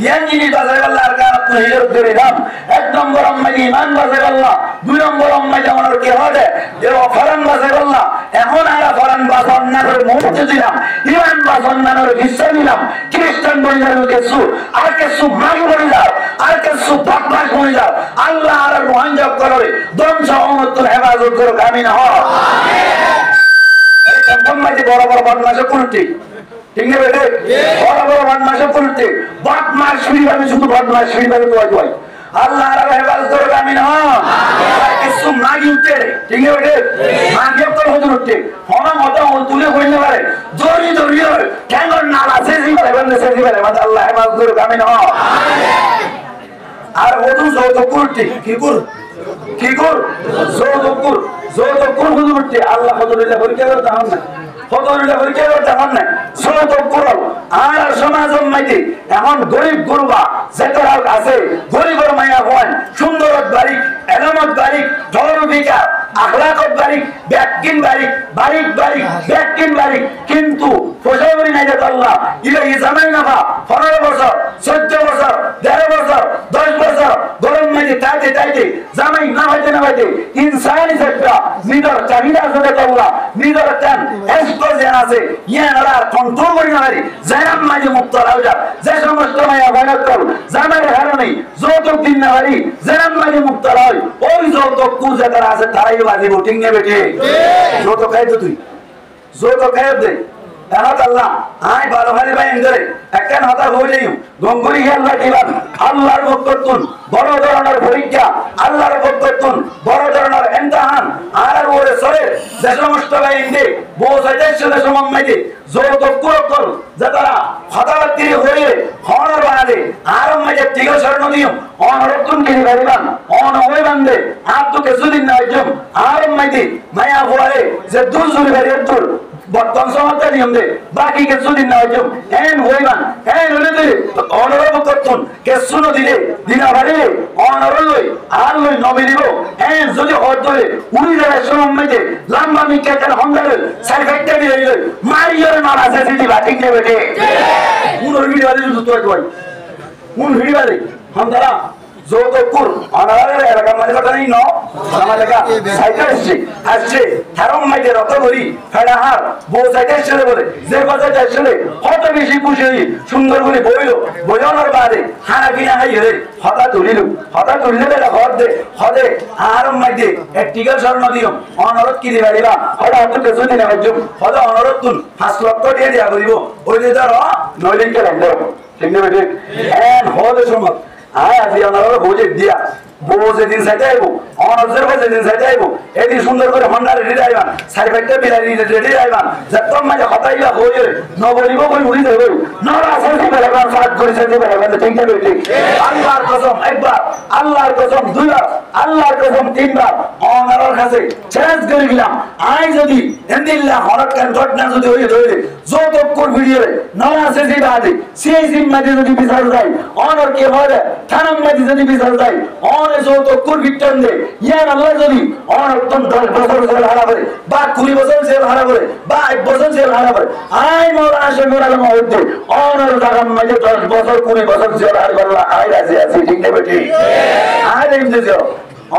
ধ্যান জিনিস বাজাই আল্লাহর কাছে আপনি হিরো ধরে নাম 1 নম্বর মাঝে ঈমান বাজাই আল্লাহ 2 নম্বর মাঝে আমার কি হবে যে ফরন বাজাই আল্লাহ এখন আর ফরন বাজান না করে মুহূর্তে দিলাম ঈমান বাজান না করে বিশ্বাস দিলাম খ্রিস্টান বইলার কিছু আর কিছু মাগ বইলার আর কিছু বাকবাক বইলার আল্লাহ আর রোহান জব করে ধ্বংস অমত্তর হেফাজত করে কামিন হয় আমিন বড় বদমাশে কোনটি ঠিক না বেটে বড় বদমাশে কোনটি বদমাশ শুনি আমি শুধু বদমাশ শুনি আমি দোয়া আল্লাহ রাবে হেফাজত করবে আমিন কিছু মাগি উঠে ঠিক আছে মাগি তো হজুর উঠে হনা মত তুলে হইলে পারে জরি জরি কেমন নালা সেজি পারে বন্ধে সেজি পারে মানে আল্লাহ হেফাজত করবে আমিন আর ওদু যৌতুকুর ঠিক কি কর যৌতুকুর হজুর উঠে আল্লাহ হজুরিল্লাহ পরীক্ষা করতে হন না হজুরিল্লাহ পরীক্ষা করতে হন না যৌতুকুর আর সমাজ মাইতে এখন গরিব গুরবা যেটার আছে গরিবর মায়া হন সুন্দর বাড়ি এলামত বাড়ি ধর্মিকা আখলাকত বাড়ি ব্যাকিন বাড়ি ব্যাকিন বাড়ি কিন্তু পয়সাবরি নাই যে আল্লাহ ইলা জামাই নাফা 15 বছর 14 বছর 13 বছর 10 বছর গরম মাঝে তাইতে জামাই না হইতে ইনসান একটা নিজের চাহিদা আছে আল্লাহ নিজের টান এক্সপোজেন আছে ইয়ারা কন্ট্রোল করি না পারি জানাম মাঝে মুক্ত হয়ে যা যে সমস্ত মায়া ভয়ানক কর জামাইয়ের হারণে যৌতুক দিন না পারি জানাম মাঝে মুক্ত হয় ওই যৌতুক কু যারা আছে তারাই বাজিব ঠিক নেবে ঠিক যৌতুক খাই তো তুই যৌতুক খাই দে আল্লাহ আই ভালো ভালো ভাই এন্ডারে একখান হতা হয়ে যাই গঙ্গুরি আল্লাহ দিবান আল্লাহর বক্তব্য বড় ধরনের পরীক্ষা আল্লাহর বক্তব্য বড় ধরনের ইমতিহান আর ওরে সরে যে সমস্ত ভাই এন্ডে বোঝাইতে শুনে সম্মাইতে যৌতুক কর যারা হতাবাতি হয়ে হনর বানালে আরম মাঝে টিকা স্বর্ণ দিও অনরতুন কিনে বাড়িবান অন হয়ে বান্ধে আর তো কিছুদিন না হইজম আরম মাইতে মায়া হওয়ারে যে দূর জুড়ে বেরিয়ে দূর বর্তমান সমাজটা নিয়ম দে বাকি কিছুদিন না হইজম এন হইবান এন হলে দিলে অনরব করতুন কেসুনো দিলে দিনা বাড়িলে অনর লই আর লই নবী দিব এন যদি হদ ধরে উড়ি যাবে সমমাইতে লম্বা মিকে কেন হন্দারে সাইফেক্টে দিয়ে দিলে মারিয়র মারা আছে দিবা ঠিক নেবে ঠিক উনর ভিডিও বাদে তো তো কোন ভিডিও বাদে হন্দারা যৌতুকুর অনারের এলাকার মাঝে কথা নেই আমার এলাকা সাইকেল আসছে থারম মাইতে রক্ত করি ফেডাহার বউ সাইকেল ছেলে বলে যে কথা ছেলে কত বেশি খুশি হই সুন্দর করে বইলার বাদে হানা কিনা হাই রে হতা তুলিলে বেলা হদে আরম মাইতে এক টিকা স্বর্ণ দিও অনরত কি দিবা দিবা হদা হতো কিছু দিন আজম হদা অনরত তুন 5 লক্ষ দিয়ে দিয়া করিব ওই যে ধর 9 দিনকে রাখবো ঠিক না বেটে এন হদে সময় আয় আজি অনার বোঝে দিয়া বোঝে দিন সাইতে আইবো অনর্জের বোঝে দিন সাইতে আইবো এদিন সুন্দর করে হন্ডা রেডি আইবান সাইফেক্টে বিলারি রেডি আইবান যতম মাঝে হতাইবা হইয়ে নবলিব কই উড়ি যাবে নরা সাইতে বেলাবার সাত করে সাইতে বেলাবার ঠিক না ঠিক আল্লাহর কসম একবার আল্লাহর কসম দুইবার আল্লাহর কসম তিনবার অনার কাছে চ্যালেঞ্জ করে দিলাম আই যদি ইনদিল্লাহ হরক কান ঘটনা যদি হই ধরে যতক্ষণ ভিডিও নরা সাইতে বাদে সেই জিম্মাতে যদি বিচার যায় অনর কে হয় থানাম মাঝে যদি বিচার যায় অনে যতক্ষণ বিটন দে ইয়ার আল্লাহ যদি অনর্তন 10 বছর জেল হারা করে বা 20 বছর জেল হারা করে বা 1 বছর জেল হারা করে আই মাওলানা শমীর আলম হইতে অনর জাগাম মাঝে 10 বছর 20 বছর জেল হারা করলা আই রাজি আছে ঠিক নেবে ঠিক আই দেন যে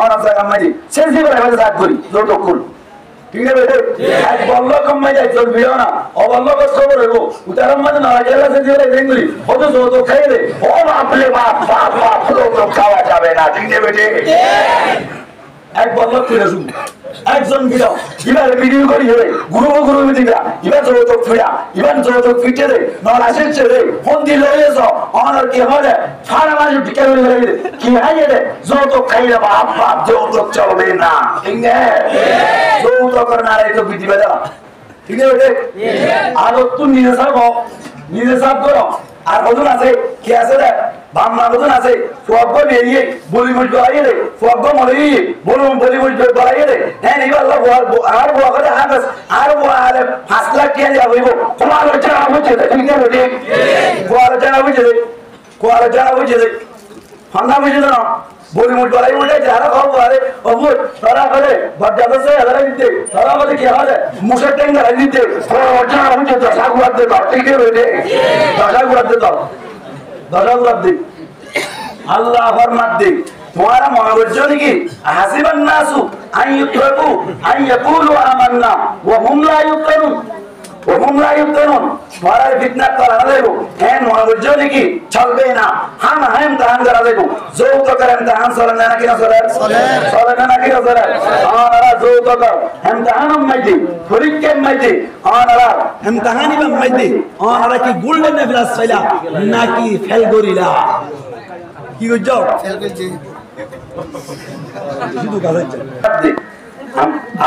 অনর জাগাম মাঝে সেন্সি করে ভাবে সাথ করি যতক্ষণ ঠিক আছে বেটে এক বল্ল কমাই যায় চল বিও না অবল্ল কস খবর হইব উতারম মানে না গেলা সে দিলে দেঙ্গুলি কত যত খাই রে ও বাপ রে বাপ তো খাওয়া যাবে না ঠিক আছে বেটে এক বল্ল ফিরে শুন একজন বিড়ো এবার ভিডিও করি রে গুরু দিগা এবার যত ফিরা এবার যত ফিটে রে নর আসছে রে ফোন দিল হয়েছ অনর কি হবে সারা মাস টিকে রে কি হাইয়ে রে যত খাইলে বাপ যত চলবে না ঠিক না যত করে না রে তো বিধি বেদা ঠিক আছে আর তুই নিজে সাব করো আর হজুর আছে কি আছে রে বামনা হজুর আছে ফুয়াব্ব বেরিয়ে বলিমুজ গলাইয়ে রে ফুয়াব্ব মরি বলিমুজ গলাইয়ে রে হ্যাঁ এই আল্লাহ আর বুয়া করে হাফেজ আর বুয়া আলে 5 লাখ টাকা দিয়া হইব কোয়ার জানা বুঝে ঠিক না রে কোয়ার জানা বুঝে ফান্ডা বুঝে না বলিমুজ গলাই উঠে যারা খাবো আরে অবু তারা করে বড় সে আলাদা দিতে তারা বলে কি হবে মুসের টেঙ্গা দিতে জানা বুঝে তো সাগুয়ার দে ঠিক রে দশা গুলাব দে আল্লাহ ফরমাত দে তোমারা মনে করছো নাকি হাসিবান নাসু আন ইউতরাকু আন ইয়াকুলু আমান্না ওয়া হুম লা ইউফতানুন তোমারা ফিতনা করা দেব হ্যাঁ মনে করছো নাকি চলবে না হাম ইমতিহান করা দেব যৌত করে ইমতিহান চলে না কি না চলে না কি না চলে আনারা যৌত কর ইমতিহান মাইতে পরীক্ষা মাইতে আনারা ইমতিহানি মাইতে আনারা কি গোল্ডেন প্লাস পাইলা নাকি ফেল করিলা কি করছো ফেল করছি শুধু গাজাইছে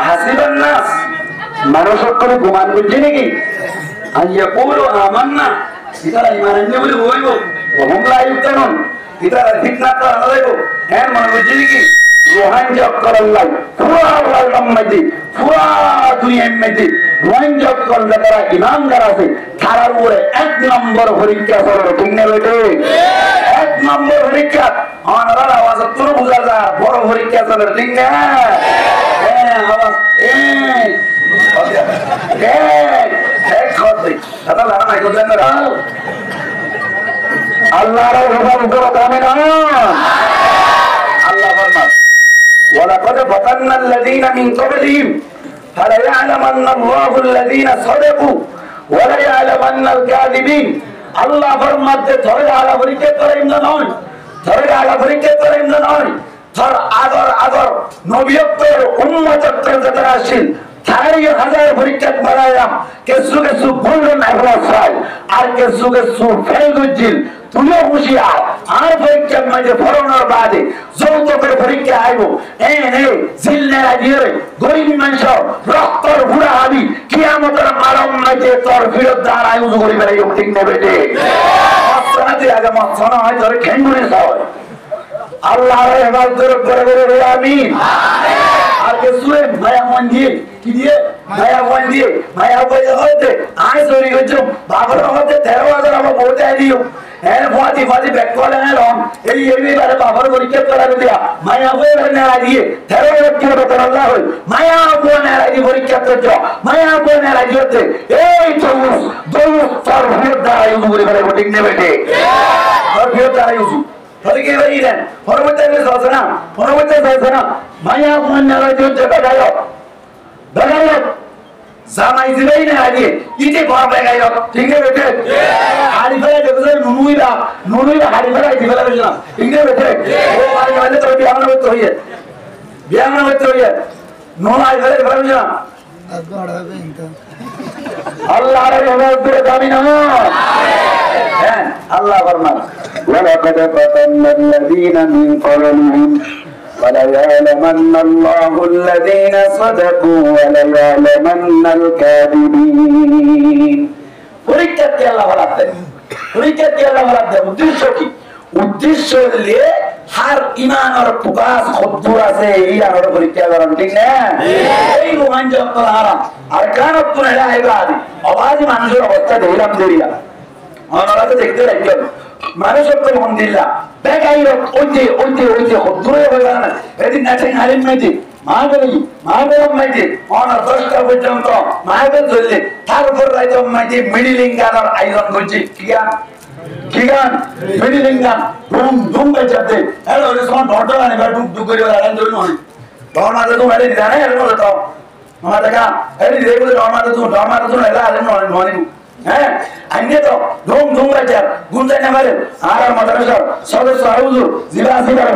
হাসিবান নাস মানুষ করে গুমান করছে নাকি আইয়া পুরো আমার না ইতারা ইমান এনে বলে বইব ওহম লাইফ কেমন ইতারা ফিতনা তো আলাদাইব হ্যাঁ মনে করছে নাকি রোহান জব করার লাই পুরা ওয়ার্ল্ড মধ্যে পুরা দুনিয়ার মধ্যে রোহান জব করলে তারা ইমানদার আছে তারার উপরে 1 নম্বর পরীক্ষা করো ঠিক না বেটে 1 নম্বর পরীক্ষা অনার আওয়াজ তোর বুঝা যা বড় পরীক্ষা চলে ঠিক না হ্যাঁ আওয়াজ আল্লাহ ولقد فتنا الذين من قبلهم فليعلمن الله الذين صدقوا وليعلمن الكاذبين আল্লাহ ফরমাতে ধরে আলা পরীক্ষা করে ইমনা নয় ধরে আলা পরীক্ষা করে ইমনা নয় ধর আদর নবিয়তের উম্মতকে যারা আসেন তারাই হাজার পরীক্ষা বানাইলাম কিছু বললেন আল্লাহ আর কিছু ফেল করছেন তুমিও হুঁশিয়ার আর পরীক্ষার মাঝে ফরনের বাদে যৌতুকের পরীক্ষা আইব জিল্লেরা দিয়ে গরিব মানুষ রক্তর বুড়া হাবি কিয়ামতের মারম মাঝে তোর ফিরত দ্বার আয়ুষ করি বেড়াই ঠিক নেবে মৎসনাতে আগে মৎসনা হয় তোর খেঙ্গুরি হয় আল্লাহ হেফাজত করে করে আমিন আর কিছু মায়া মন দিয়ে কি দিয়ে মায়া মন দিয়ে মায়া পয়সা হইতে আয় চুরি করছো বাবার হতে 13,000 আমার বলতে দিও হ্যাঁ ফাঁদি ব্যাক করে এলাম এইবারে বাবার পরীক্ষা করাবে দিয়া মায়া বই নেড়া দিয়ে 13,000 কিলো বেতন আল্লাহ হই মায়া বই নেড়া দিয়ে পরীক্ষা করছো মায়া বই নেড়া দিয়ে এই দৌস তোর ভোট দ্বারা ইউজ করে ফেলে ঠিক নেবে তোর ভোট দ্বারা ইউজ ফলকে বেরিয়েছেন পরবর্তীতে চলছে না মায়া বই নেড়া দিয়ে বেগাইল জামাই দিবেই না আগে ইতে ঘর বেগাইল ঠিক আছে বেটে হাড়ি ফেলে দেখো নুনুইরা হাড়ি ফেলে দিবে লাগে না ঠিক আছে বেটে ও মানে তো বিয়ান করতে হইছে নুন আই ফেলে ফেলে না আল্লাহর রহমত করে দামি না হ্যাঁ আল্লাহ ফরমান ওয়ালাকাদ ফাতান্নাল্লাযীনা মিন ক্বাবলিহিম وليعلمن الله الذين صدقوا وليعلمن الكاذبين পরীক্ষাতে আল্লাহ বলাতে উদ্দেশ্য কি উদ্দেশ্য হলে হার ঈমান আর প্রকাশ খদ্দুর আছে এই আর পরীক্ষা করেন ঠিক না এই রোহান জব হারাম আর কানত তো না ইবাদি আওয়াজ মানুষের অবস্থা দেখলাম দেরিয়া আমরা তো দেখতে লাগলাম মানুষের তো আলহামদুলিল্লাহ বেগাইর ওইতে দূরে হয়ে গেল না এদিন নাচেন হারিম মাইতে মাহবের মাইতে অনার 10টা পর্যন্ত মাহবের চললে তারপর রাইতে মাইতে মিডিলিং গানার আয়োজন করছে কি গান মিডিলিং গান ধুম বাজাতে হ্যালো ওই সময় ডট গানে বা ডুব করে আরাম ধরে নয় ডরমাতে তো মেরে জানে এর মধ্যে তো আমার দেখা এই দেখো ডরমাতে তো এলা আরাম নয় হ্যাঁ আইনে তো ধুম বাজার গুঞ্জাই না মারে আর মাদ্রাসার সদস্য হুজুর জিলা সিবার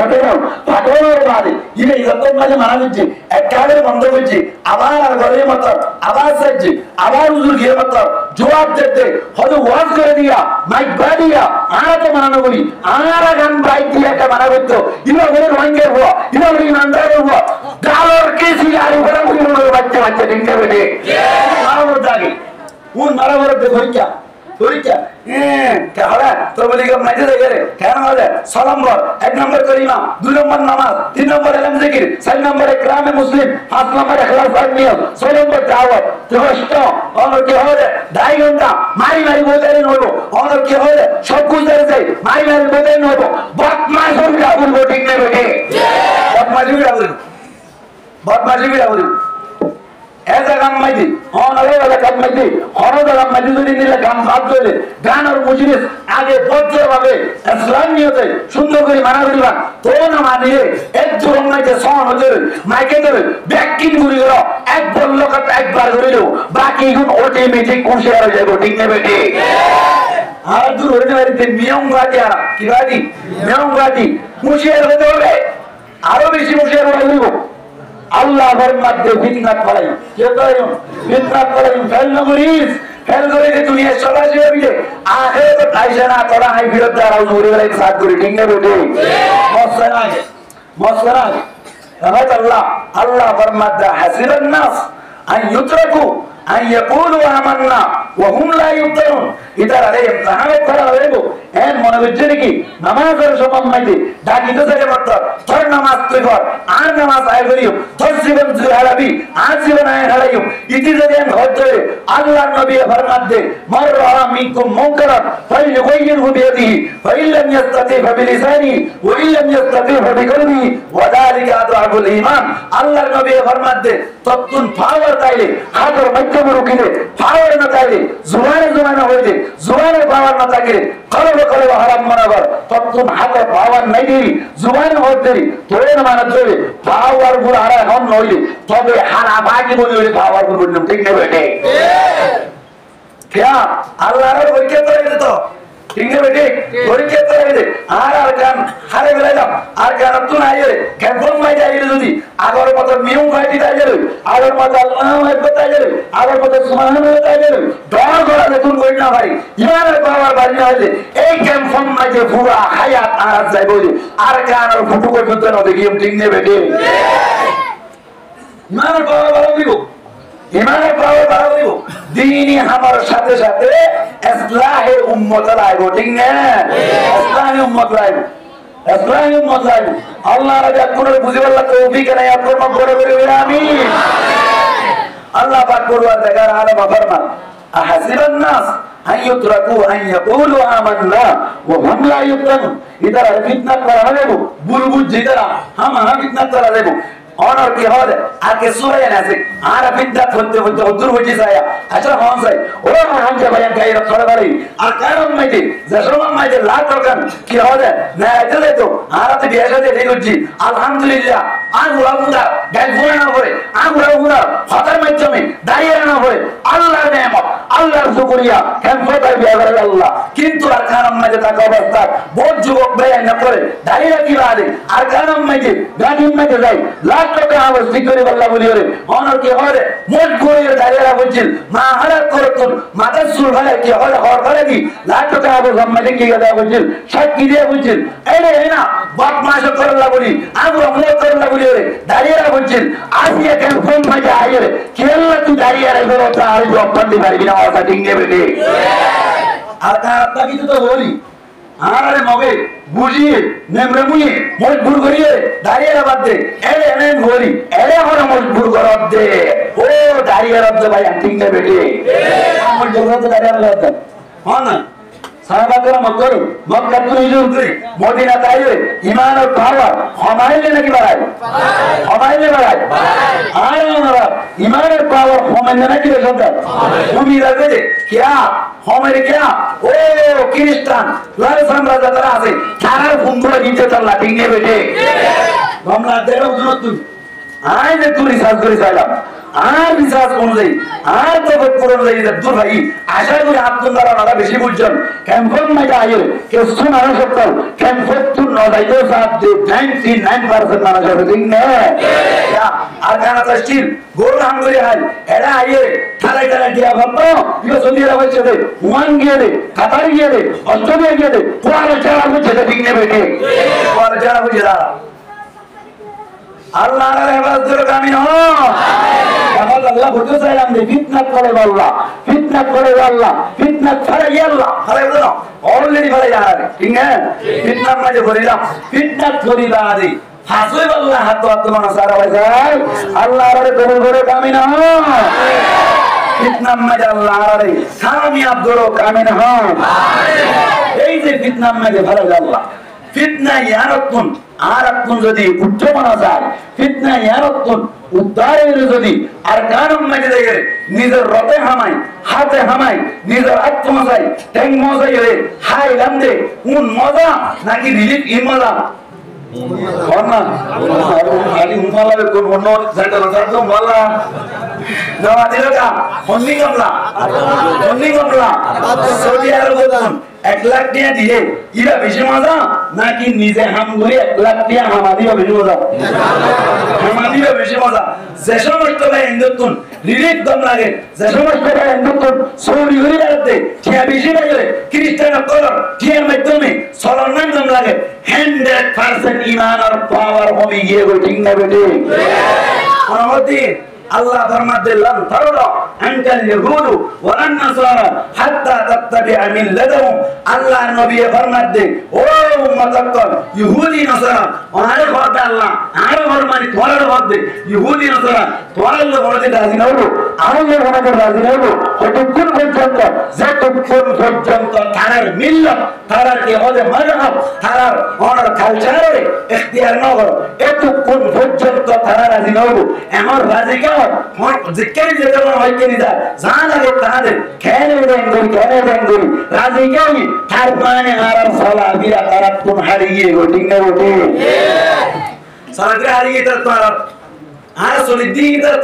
ফাটানোর বাদে ইবে যত মাঝে মারা দিচ্ছে একারে বন্ধ করছে আবার ঘরের মত আবার সাজছে আবার হুজুর গিয়ে মত জবাব দিতে হয়তো ওয়াজ করে দিয়া মাইক বাড়িয়া আনাতে মানানো করি আনারা গান বাইক দিয়ে একটা মানা করতো ইবা করে রোহিঙ্গা হওয়া ইবা করে ইমানদার হওয়া গালর কেসি আর ঘরে বাচ্চা ডিঙ্গে বেটে মারানোর দাগে কোন মারামার পরীক্ষা তাহলে তোর বলি মাইতে দেখে কেন হবে 6 নম্বর 1 নম্বর করিমা 2 নম্বর নামাজ 3 নম্বর ইলম জিকির 4 নম্বর ইকরামে মুসলিম 5 নম্বর ইখলাস আর নিয়ত 6 নম্বর দাওয়াত ত্রিশষ্ট আর কি হবে 2.5 ঘন্টা মারি বোঝাই নব আর কি হবে সব কিছু যাই মারি বোঝাই নব বদমাশ হবে আবুল ঠিক নেবে বদমাশি বিরাবুল ऐसा काम में थी और अलग अलग काम में थी और अलग मजदूरी नहीं लगा काम बात कर ले गान और मुजरिस आगे बहुत जोर वाले इस्लाम नहीं होते सुंदर कोई माना करी बात तो ना मानिए एक जोर में के सॉन्ग होते माइके तो बैकिंग करी करो एक बोलो का एक बार करी लो बाकी कुछ ओटी मीटिंग कौन से आ रहे हो ठीक नहीं बैठे हाँ दूर होने वाली थी मियाँ गाती आ रहा की गाती मियाँ गाती मुझे ऐसे तो ले आरो बेसी मुझे वाली को আল্লাহর মধ্যে ফিতনা করাই কে করেন ফিতনা করেন ফেল নমরিস ফেল করে যে দুনিয়া সবাই যাবে আখেরে তো খাইছে না তোরা হাই বিরত দাঁড়াও ঘুরে গেলে সাথ করে ঠিক না বেটে মসলা আল্লাহ আল্লাহ ফরমাতা হাসিবান নাস আন ইউতরাকু আন ইয়াকুলু আমান্না ওয়া হুম লা ইফতারুন ইদার আরে ইমতিহান করা হইব এর মনে হচ্ছে নাকি নামাজের সময় মাইতে ডাকি তো থেকে মাত্র তোর নামাজ তুই কর আর নামাজ আয় করিও তোর জীবন তুই হারাবি আর জীবন আয় হারাইও ইতি যদি হচ্ছে আল্লাহর নবী ফরমাতে মার রাআ মিনকুম মুনকারান ফালইয়ুগাইয়িরহু বিয়াদিহি ফাইল্লাম ইস্তাতি ফাবিলিসানি ওয়া ইল্লাম ইস্তাতি ফাবিকলবিহি ওয়া যালিকা আদআফুল ঈমান আল্লাহর নবী ফরমাতে ততুন পাওয়ার তাইলে হাতের মাধ্যমে রুকিলে পাওয়ার না তাইলে জুবানে হইতে জুবানে পাওয়ার না থাকিলে কলবে হারাম মনে কর ততুন হাতে পাওয়ার নাই দিই জুবানে হইতে তোর মানে ধরে পাওয়ার গুলো হারা হন নইলে তবে হারা বাকি বলে ওই পাওয়ার গুলো বললাম ঠিক না বেটে क्या अल्लाह रे ওইকে তো দিত ঠিক না বেটে ওইকে তো দিত আর গান হারে গেলে দাও আর গান তুই আইরে কেমন মাই যাইরে যদি আগর মত মিউ ফাইটি যাইরে আগর মত আল্লাহু আকবার যাইরে আগর মত সুবহানাল্লাহ যাইরে ডর গড়ালে তুই কই না ভাই ইমানের পাওয়ার বাড়ি না হইলে এই কেমন মাই যে পুরো হায়াত আর যাইবো আর গান আর ফুটু কই ফুটতে না দেখি ঠিক না বেটে ইমানের পাওয়ার বাড়াও দিব ইমানের পাওয়ার বাড়াও দিব दीनी हमारे साथे साथे इस्लाहे उम्मत लाइबो ठीक ने इस्लाहे उम्मत लाइबो अल्लाह रजा कुरे बुझिबल्ला तौफीक ने आपको मगरे करे आमीन अल्लाह पाक परवरदिगार आलम फरमान अहसिबन नास अन युतरकू अन यक़ूलू आमन्ना व हम ला युफ्तनून इधर फितना करा देबो बुलबुल जितरा हम फितना करा देबो और की हो दे आके सूरह नासिक आरा बिद्दत होते होते उधर वजी साया अच्छा कौन सा ओ हम जब बयान कई रखड़ वाली और कारण में थी जशरमा में थी लाख रकम की हो दे मैं चले तो आरा तो बियाह दे देखो जी अल्हम्दुलिल्लाह आग उड़ाऊंगा गैलफुना ना होए आग उड़ाऊंगा खतर में जमे दायरा ना होए अल्लाह नेमत अल्लाह शुक्रिया हम फतर बियाह करे अल्लाह किंतु अरकान में था कबस्ता बहुत जुवक बयान न करे दायरा की बात है अरकान में थी गाड़ी में जाए लाख টাকা আওয়াজ দিকরে বল্লা বলি ওরে অনর কি হরে মোট করে দাঁড়িয়ে বলছিল মা হারাত করতুন মাথা চুল ভালে কি হরে হর করে কি লাখ টাকা আওয়াজ আমাদের কি কথা বলছিল সাক্ষী দিয়ে বলছিল এই না বাপ মাস করলা বলি আবু আমলে করলা বলি ওরে দাঁড়িয়ে বলছিল আসিয়া কেন ফোন মাঝে আইরে কেল্লা তুই দাঁড়িয়ে রাখবে ওটা আর জব করতে পারবি না ওটা ঠিক নেবে রে আর তার কি তো বলি আরে মগে বুঝিয়ে নেমরে মুই মজবুর করিয়ে দাঁড়িয়ে রাখ দে এলে এনে বলি এলে হরে মজবুর করব দে ও দাঁড়িয়ে রাখ দে ভাই ঠিক না বেটি আমার জগতে দাঁড়িয়ে রাখ দে হ্যাঁ না সাহাবারা মক্কার মক্কা তুই জুরি মদিনা তাইলে ঈমান আর পাওয়ার হমাইলে নাকি বাড়ায় হমাইলে বাড়ায় আর আমরা ঈমানের পাওয়ার হমাইলে নাকি রেখে তুমি রাখবে क्या हमारे क्या ओ ख्रिस्टान लाल साम्राज्य तरह আছে তারার ফুম্বড় নিচে চললা ঠিক নেই বেটে আমরা দেরো তুই আই যে তুই রিসার্চ করে চাইলাম আর রিসার্চ অনুযায়ী আর তো পুরো অনুযায়ী দূর ভাই আশা করি আপনারা ওরা বেশি বুঝছেন ক্যাম্পন মাইটা আইলে কেউ শোনা সত্য ক্যাম্পন তুই নদাইতো সাথ 99% মানুষ আছে ঠিক না আর গানা তো স্টিল গোল হাঙ্গরি হাই এরা আইয়ে থালাই থালাই দিয়া ভাবতো ইও সৌদি আরব হচ্ছে দে ওমান গিয়ে দে কাতার গিয়ে দে অস্ট্রেলিয়া গিয়ে দে কোয়ারে চারা হচ্ছে ঠিক না বেটে কোয়ারে চারা হচ্ছে দাঁড়া আল্লাহর ইবাদতের কামিন হ আমার আল্লাহ বলতে চাইলাম যে ফিতনা করে আল্লাহ ফিতনা করে আল্লাহ ফিতনা করে আল্লাহ আরে বলো অলরেডি বলে যারা ঠিক না ফিতনা মাঝে করিলাম ফিতনা করিলা আদি হাসুই আল্লাহ হাত হাত মানা সারা ভাই আল্লাহর কবুল করে কামিন হ ফিতনা মাঝে আল্লাহর কামিয়াব করো কামিন হ এই যে ফিতনা মাঝে ভালো আল্লাহ ফিতনা ইয়ারাতুন আরাতুন যদি উচ্চ মানা যায় ফিতনা ইয়ারাতুন উদ্ধারের যদি আর কারণ মাঝে দেখে নিজের রতে হামাই হাতে হামাই নিজের আত্মমজাই ট্যাং মজাই রে হাই লান্দে কোন মজা নাকি রিলিফ ই মজা Warna, hari umala berkon warna, saya kalau satu umala, nama tidak kah? Honing kamla, Saudi Arabia, 1 lakh টাকা দিয়ে, ইরা বেশি মজা, নাকি নিজে হাম করে 1 লাখ টাকা হামাদিও বেশি মজা, হামাদিও বেশি মজা, যে সমস্ত ভাই হিন্দুত্বন, রিলিফ দম লাগে, যে সমস্ত ভাই হিন্দুত্বন, সৌদি ঘুরে বেড়াতে, ঠিয়া বেশি বাজে, খ্রিস্টান কলর, ঠিয়ার মাধ্যমে, সলন্নান দম লাগে, 100% ইমান আর পাওয়ার কমে গিয়ে গো ঠিক না বেটে আমাদের আল্লাহ ফরমাতে লান তাররা আনকাল ইয়াহুদু ওয়া আন নাসারা হাত্তা তাত্তাবিআ মিল্লাতাহুম আল্লাহ নবী ফরমাতে ও উম্মতকল ইহুদি নাসারা আরে বলতে আল্লাহ আরে ফরমানি তোমার বলতে ইহুদি নাসারা তোমার বলতে রাজি না হলো আল্লাহ বলতে রাজি না হলো কতক্ষণ পর্যন্ত তারার মিল্লাত তারার কি হবে মাযহাব তারার অনার কালচারে ইখতিয়ার না করো এতক্ষণ পর্যন্ত তারা রাজি না হলো এমন রাজি কেন জিজ্ঞাসা যেতে হয় কেন যা জান আগে তাদের কেন দেন করি রাজি কেন তার মানে আরাম সালা বিরা তারা কোন হারিয়ে গো ঠিক না ওঠে সারা হারিয়ে তার তারা আর সলিদিন তার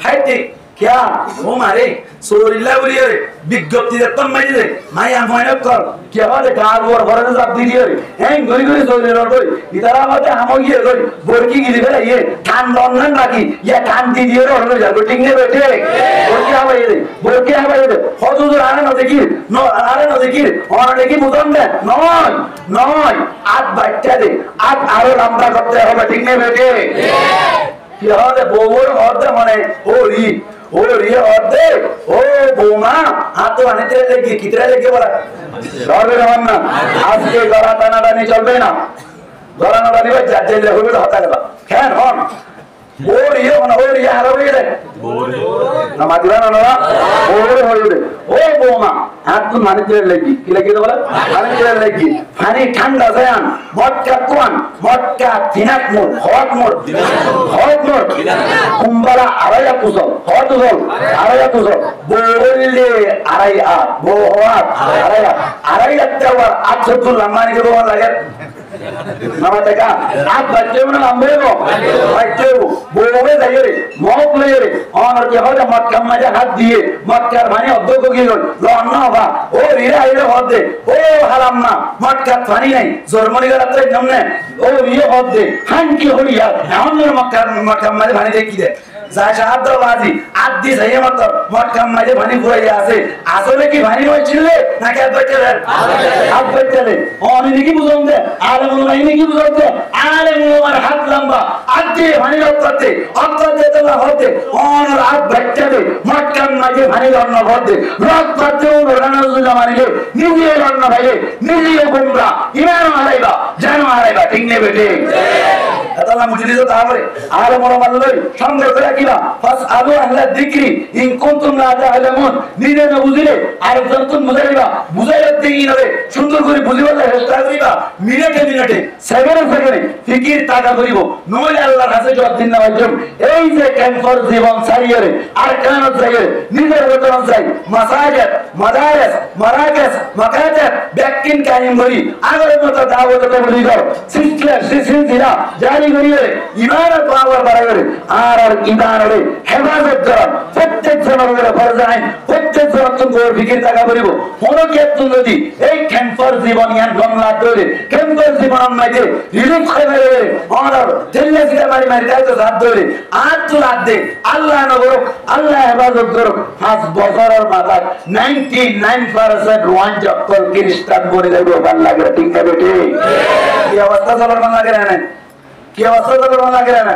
হাইটে क्या वो मारे सोरिल्ला बुरी रे বিজ্ঞপ্তি দেখতাম মাই দে মাইয়া ময়নক কর কি হবে কার ওর ঘরে যাব দি রে হ্যাঁ গরি গরি সোরে রই ইতারা আমাদের হামগিয়ে গরি বরকি গিলি ফেলে ইয়ে কান লন্ডন রাখি ইয়া কান দি দিয়ে রই যাবে ঠিক নেই বেটে বরকি হবে রে হজুর আরে না দেখি ওর দেখি বুঝন দে নয় আট বাচ্চা দে আট আরো লম্বা করতে হবে ঠিক নেই বেটে কি হবে বউর অর্ধে মানে ও রিয়া অর্ধে ও বৌমা হাত আনিতে লেগে কিতরা লেগে বলা ধরবে না আজকে গলা টানাটানি চলবে না গলা টানাটানি ভাই যা জেলে হবে হতা গেল কেন হন ও রিয়া হারা হয়ে যায় না মাতিরা না ওরে হইবে ও বৌমা হাত তো মানিতে লেগে কি লেগে বলা মানিতে লেগে পানি ঠান্ডা যায়ন মটকা তিনাক মোর হট মোর কুম্বালা আড়াইয়া কুসল হট কুসল আড়াইয়া কুসল বললে আড়াইয়া বহাত আড়াইয়া টাওয়ার 800 লম্বানি কে বল লাগে নামা দেখা আপ বাচ্চে না লম্বে গো বাচ্চে বলবে যাইরে মক লইরে অন কি হবে মটকা মাঝে হাত দিয়ে মটকার মানে অধ্যক্ষ কি গল লন্না হবা ও রিরা আইরে হদে ও হারাম না মটকা পানি নাই জর্মনি গলাতে জমনে ও রিয়ে হদে হানকি হলিয়া আমাদের মটকা মাঝে পানি দেখি দে যা সাহায্য বাজি আদি যাইয়ে মটকা মাঝে পানি পুরাইয়া আছে আসলে কি পানি হইছিল নাকি হাত বাচ্চালে অনি কি বুঝন দে আরে মনে নাই কি বুঝন দে আরে মোর হাত লম্বা আদি পানি রক্ততে তো হতে অন রাত বাচ্চালে মটকা মাঝে পানি লন্ন হতে রক্ততে ওরানাজুলা মারিলে নিজে লন্ন ভাইলে নিজে গুমরা ইমান হারাইবা জানো হারাইবা ঠিক নেই বেটে আল্লাহ মুজলিদ তাহলে আর মনে মানলে সঙ্গে করে কিবা ফাস আলু আহলা যিকরি ইন কুনতুম লা তাআলামুন নিজে না বুঝিলে আর যতক্ষণ বুঝাইবা বুঝাইতে কি হবে সুন্দর করে বুঝিবার চেষ্টা করিবা মিনিটে সেকেন্ডে ফিকির টাকা করিব নইলে আল্লাহর কাছে জবাব দিন না ভাইজন এই যে ক্যাম্পাস জীবন সারিয়ে আর কেন চাইয়ে নিজের বেতন চাই মাসাজিদ মাদারিস মারাকিস মাকাতিব ব্যাকিন কায়েম করি আগের মতো দাওয়াত বলি দাও সিলসিলা জারি করিয়ে ইমান আর পাওয়ার বাড়াইবে আর ইমানের হেফাজত করা প্রত্যেক জনের ফরজ আইন প্রত্যেক জন তুমি ফিকির টাকা করিব কোন ক্ষেত্রে যদি এই ক্যাম্পাস জীবন ইয়ান গমলা করে ক্যাম্পাস জীবন আমাদের রিলিফ খাইবে অনার দিল্লি থেকে মারি তাই তো হাত ধরে আর তো রাত দে আল্লাহ নগর আল্লাহ হেফাজত করো 5 বছরের মাথায় 99% ওয়ান জক্কল খ্রিস্টান বলে দেব ভালো লাগে ঠিক না বেটে কি অবস্থা চলার ভালো লাগে না কি অবস্থা চলার ভালো লাগে না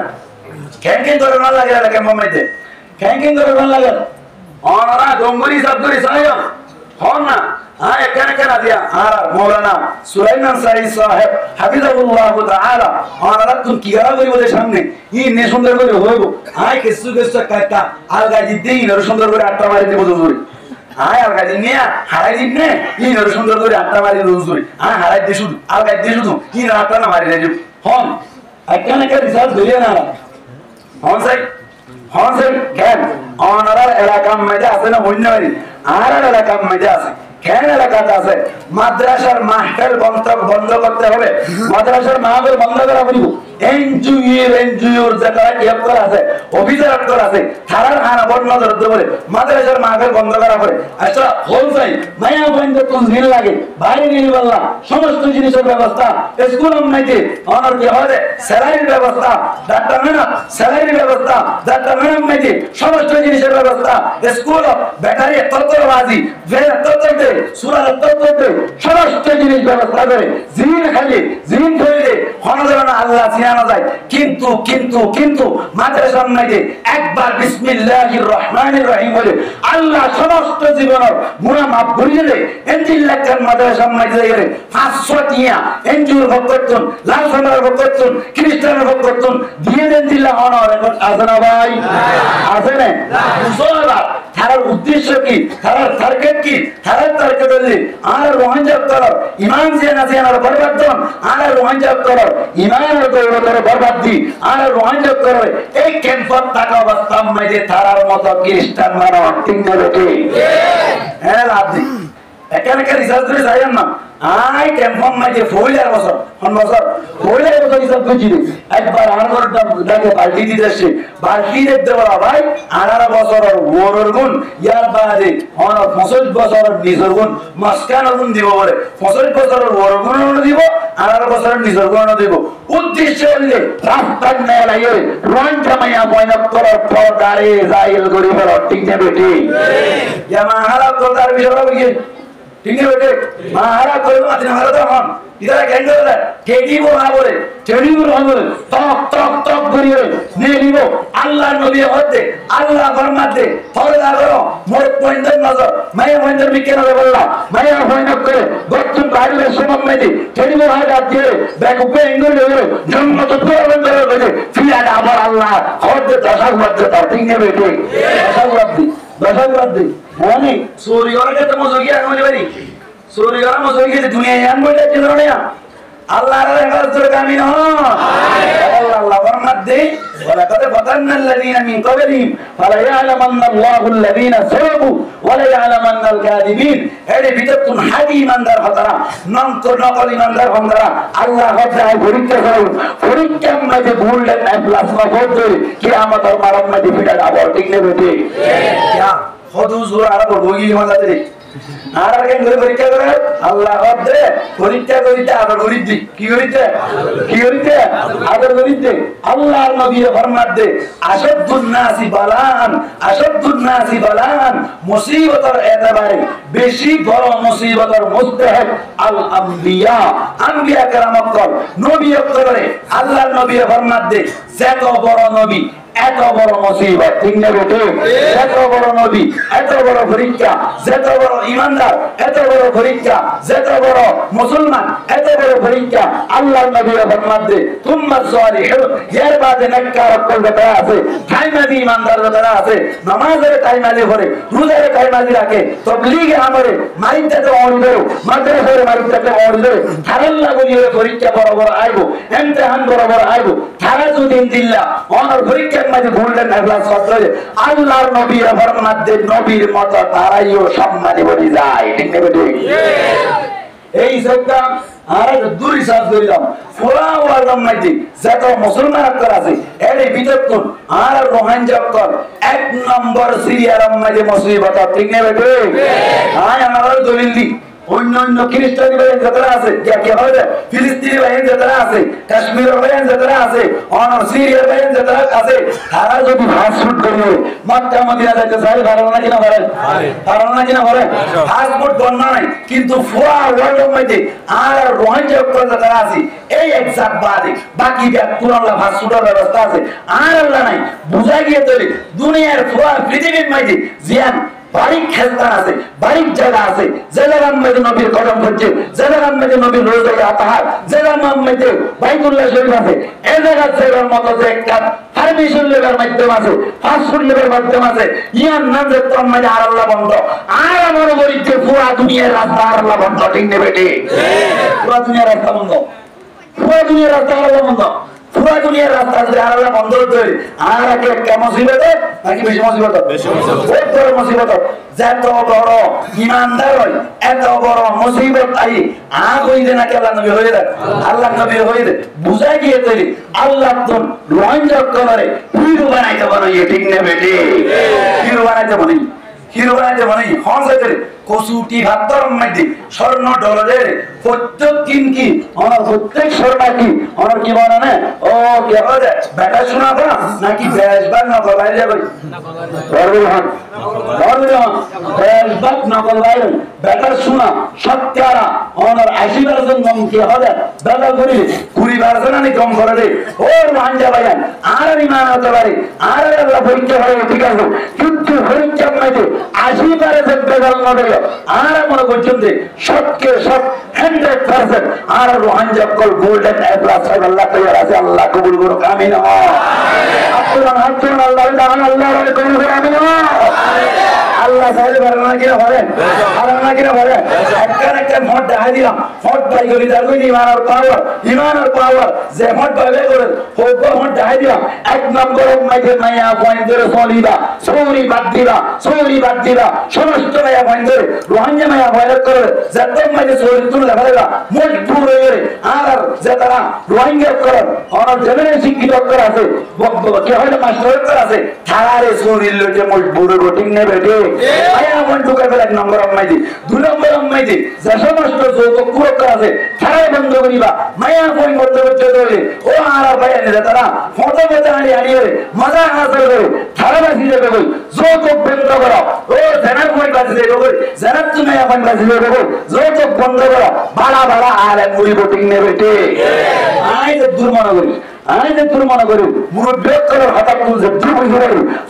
ক্যাঙ্কিং করে ভালো লাগে না কেমন মাইতে ক্যাঙ্কিং করে ভালো লাগে অনারা ডঙ্গরি সবগুরি সাহেব হন না হ্যাঁ কেন দিয়া আর মৌলানা সুলাইমান সাইদ সাহেব হাফিজাহুল্লাহ তাআলা ওনারা তুমি কি করা করি ওদের সামনে ই নে সুন্দর করে হইব আয় কিছু কাটা আলগা দিই না সুন্দর করে আটটা মারি দেব জরুরি আয় আলগা দিই না হারাই দিন নে ই না সুন্দর করে আটটা মারি দেব জরুরি আয় হারাই দে শুধু আলগা দে শুধু ই না আটটা না মারি দেব হন কেন রিসার্চ করিয়ে না হন স্যার কেন ওনারা এলাকার মধ্যে আছে না অন্য বাড়ি আর এলাকার মধ্যে আছে খেয়াল এলাকাতে আছে মাদ্রাসার মাহফিল বন্ধ করতে হবে মাদ্রাসার মাহফিল বন্ধ করা বলবো এনজিওর যেটা ইয়ক্কর আছে অফিসার অক্কর আছে থারার খানা বন্ধ করতে বলে মাদ্রাসার মাহফিল বন্ধ করা পড়ে আচ্ছা হোলসাই মায়া বন্ধ কোন দিন লাগে বাইরে নিয়ে বললা সমস্ত জিনিসের ব্যবস্থা স্কুল নাইতে অনার কি হবে স্যালারির ব্যবস্থা ডাক্তার না স্যালারির ব্যবস্থা ডাক্তার ম্যাডাম নাইতে সমস্ত জিনিসের ব্যবস্থা স্কুল ব্যাটারি তত্ত্ববাজি তত্ত্বতে সুরা তত্ত্বতে সমস্ত জিনিস ব্যবস্থা করে জিন ধরে খনজনা আল্লাহ চিনানো যায় কিন্তু কিন্তু কিন্তু মাদ্রাসার নাইতে একবার বিসমিল্লাহির রহমানির রহিম বলে আল্লাহ সমস্ত জীবনের গুনাহ মাফ করে দিলে এনজিল লেখার মাদ্রাসার নাইতে গেলে 500 টিয়া এনজিওর ভোগ করতেন লাল সমাজের ভোগ করতেন খ্রিস্টানের ভোগ করতেন দিয়ে দেন দিল্লা হওয়ার এখন আছে না ভাই আছে না মুসলমান তার উদ্দেশ্য কি তার টার্গেট কি তার টার্গেট হচ্ছে আর রোহিঙ্গা করার ইমান যে আছে আর বরবাদন আর রোহিঙ্গা করার ইমানের দৌলতের বরবাদ দি আর রোহিঙ্গা করার এই ক্যাম্পাস থাকা অবস্থা মধ্যে তারার মতো খ্রিস্টান মারা ঠিক নেবে ঠিক হ্যাঁ লাভি এখানে রিসার্চ করে যাইয়েন না আই ক্যাম্পাস মধ্যে ফইলার বছর ফইলার বছর হিসাব করছি একবার আনার ডাকে পাল্টি দিতেছে পাল্টি দিতে বলা ভাই 18 বছরের ওরর গুণ ইয়ার বাদে অন 65 বছরের নিজের গুণ মাসকানের গুণ দিব বলে 65 বছরের ওরর গুণ দিব 18 বছরের নিজের গুণ দিব উদ্দেশ্য হইলে রাস্তার মেয়ে লাগে রোহিঙ্গা মাইয়া ময়নাত করার পর দাঁড়িয়ে জাইল করি বলো ঠিক না বেটি ইয়া মাহারা কথার বিষয় বলি ঠিক না বেটি মাহারা কইলো আপনি মাহারা তো হন ইদারা কেন করে টেডিবো না বলে টক টক টক করিয়ে নিয়ে নিব আল্লাহর নবী হতে আল্লাহ ফরমাতে পরদা করো মোর পয়েন্টের নজর মায়া পয়েন্টের বিকে না বললা মায়া পয়েন্ট করে গতন বাইরে সমম মেদি টেডিবো হয় রাতে ব্যাক উপরে এঙ্গল হলো জন্ম তো প্রবলেম করে ফিরা আবার আল্লাহ হতে দশাক মধ্যে তার ঠিক নেবে ঠিক দশাক মধ্যে মানে সূর্যকে তো মজুগিয়া কইলে পারি সূর্যরা মজুগিয়া দুনিয়া ইয়ান বলে চিন্তা না আল্লাহর হেফাজতের কামি না আল্লাহ ফরমাতে ওয়ালাকাদ ফাতান্নাল লাযিনা মিন ক্বাবলিহিম ফালা ইয়ালামান্নাল্লাহুল লাযিনা সাবাকু ওয়ালা ইয়ালামান্নাল কাযিবিন এডি বিদতুন হাদি ইমানদার হতারা নন্ত নকল ইমানদার হতারা আল্লাহ হতায় পরীক্ষা মধ্যে ভুললেন প্লাস না করতে কিয়ামতের মারাম মধ্যে ফিটা আবার ঠিক নেবে ঠিক ইয়া হুজুর আর বগি মালাতে আর আগে পরীক্ষা করে আল্লাহ হতে পরীক্ষা করিতে আবার করিতে কি করিতে আবার করিতে আল্লাহর নবী ফরমাতে আশাদুন নাসি বালান মুসিবতের এতবারে বেশি বড় মুসিবতের মুস্তাহিক আল আম্বিয়া কেরামত নবী করে আল্লাহর নবী ফরমাতে যত বড় নবী এত বড় মুসিবত ঠিক না বেটে এত বড় নবী এত বড় পরীক্ষা যত বড় ইমানদার এত বড় পরীক্ষা যত বড় মুসলমান এত বড় পরীক্ষা আল্লাহর নবী ফরমাতে তুম্মা সালিহুন এর বাদে নেককার কলবে আছে টাইমাদি ইমানদার যারা আছে নামাজের টাইমাদি করে রোজার টাইমাদি রাখে তাবলীগে আমরে মাইতে তো অনিবে মাদ্রাসার মাইতে তো অনিবে ধারাল্লা বলিয়ে পরীক্ষা বরাবর আইবো ইমতিহান বরাবর আইবো ধারা দুদিন দিল্লা অনর পরীক্ষা মাঝে ভুললেন ইখলাস করতে আল্লাহর নবী ফরমাতে নবীর মত তারাইও সম্মানী বলি যায় ঠিক না ঠিক এই সবটা আর দূরই সাজ করিলাম ফোলা ওয়ালম মাইতে যত মুসলমান আক্তার আছে এর বিতর্ক আর রোহিঙ্গা আক্তার এক নম্বর সিরিয়ার মাঝে মুসিবত ঠিক না ঠিক আয় আমার দলিল দি অন্য খ্রিস্টানি ভাই যারা আছে কি হবে ফিলিস্তিনি ভাই যারা আছে কাশ্মীরের ভাই যারা আছে অন সিরিয়ার ভাই যারা আছে তারা যদি ফাস্টফুড করে মক্কা মদিনা যাইতে চায় পারে না কিনা পারে ফাস্টফুড বন্ধ নাই কিন্তু ফুয়া ওয়ার্ল্ডের মধ্যে আর রোহিঙ্গা যারা আছে এই এক্সাক্ট বাদে বাকি পুরোনো ফাস্টফুডের ব্যবস্থা আছে আর আল্লাহ নাই বুঝা গিয়ে তৈরি দুনিয়ার ফুয়া পৃথিবীর মধ্যে জিয়ান বাড়ির খেলতার আছে বাড়ির জায়গা আছে জেলার মধ্যে নবীর কদম হচ্ছে জেলার মধ্যে নবীর রোজা আতাহার জেলার মধ্যে বাইতুল্লাহ শরীফ আছে এই জায়গা জায়গার মতো যে একটা পারমিশন লেবার মাধ্যম আছে ফাস্টফুড লেবার মাধ্যম আছে ইয়ার নাম যে তোর মধ্যে আর আল্লাহ বন্ধ আর আমার বলিতে পুরা দুনিয়ার রাস্তা আর আল্লাহ বন্ধ ঠিক নেবে ঠিক পুরা দুনিয়ার রাস্তা বন্ধ পুরা দুনিয়ার রাস্তা আর আল্লাহ বন্ধ পুরা দুনিয়ার রাস্তা যদি আল্লাহ বন্ধ করে আর একটা মুসিবত নাকি বেশি মুসিবত খুব বড় মুসিবত যত বড় ইমানদার হয় এত বড় মুসিবত আই আগ হইতে নাকি আল্লাহ নবী হয়ে দেয় আল্লাহ নবী হয়ে দেয় বুঝা গিয়ে তৈরি আল্লাহ তো রঞ্জক করে হিরো বানাইতে বানাইয়ে ঠিক নেবে হিরো বানাইতে বানাই হিরো বানাইতে বানাই হজের কসুটি ভাতর মধ্যে স্বর্ণ ডলারের প্রত্যেক কিনকি আমার প্রত্যেক স্বর্ণ কি আমার কি বলে না ও কি হবে বেটা শোনাবো নাকি বেশবার নকল বাইরে যাবে নকল বাইরে বেটার শোনা সত্যারা আমার 80% কম কি হবে দাদা করি 20% আনি কম করে দে ও মানজা ভাইয়া আর ইমান হতে পারে আর আল্লাহ পরীক্ষা হয় ঠিক আছে কিন্তু পরীক্ষা মধ্যে 80% বেজাল না দেয় আর মনে করছেন যে সবকে সব 100% আর রোহানজাব কল গোল্ডেন এ প্লাস আল্লাহ তৈরি আছে আল্লাহ কবুল করুক আমিন আপনারা হাতজন আল্লাহ দান আল্লাহ কবুল করুক আমিন আল্লাহ সাহেব বারনা কিনা বলেন বারনা কিনা বলেন একটা ভোট দেখাই দিলাম ভোট পাই গলি তার কই ইমান আর পাওয়ার যে ভোট পাবে করে হোক ভোট দেখাই দিলাম এক নম্বর মাইকে মাইয়া পয়েন্ট ধরে চলিবা সৌরি বাদ দিবা সমস্ত মাইয়া পয়েন্ট ধরে রোহাঙ্গা মাইয়া পয়েন্ট করে যত মাইকে সৌরি তুলে ফেলেবা মজবুর হয়ে আর যে তারা রোহাঙ্গা করেন অনার জেনারেল শিক্ষিত করে আছে কি হয় মাস্টার করে আছে থারারে সৌরির লোকে মজবুর গোটিং নেবে আয়া মন ঢুকে ফেলে এক নম্বর আম্মাইদি দুই নম্বর আম্মাইদি যে সমস্ত যৌতুক পুরস্কার আছে থারাই বন্ধ করিবা মায়া পয়েন্ট বন্ধ করতে ধরলে ও আর ভাই আনি তারা ফটো বেতে আনিয়ে মজা হাসিল করে থারাবাসী যাবে বই যৌতুক বন্ধ করো ও জেনার পয়েন্ট বাঁচি যাবে বই জেনার তুমি এখন বাঁচি যাবে বই যৌতুক বন্ধ করো বাড়া আর এক মুড়ি বোটিং নেবে আই যে দুর্মনা করি মুরব্বী করার হঠাৎ তুলছে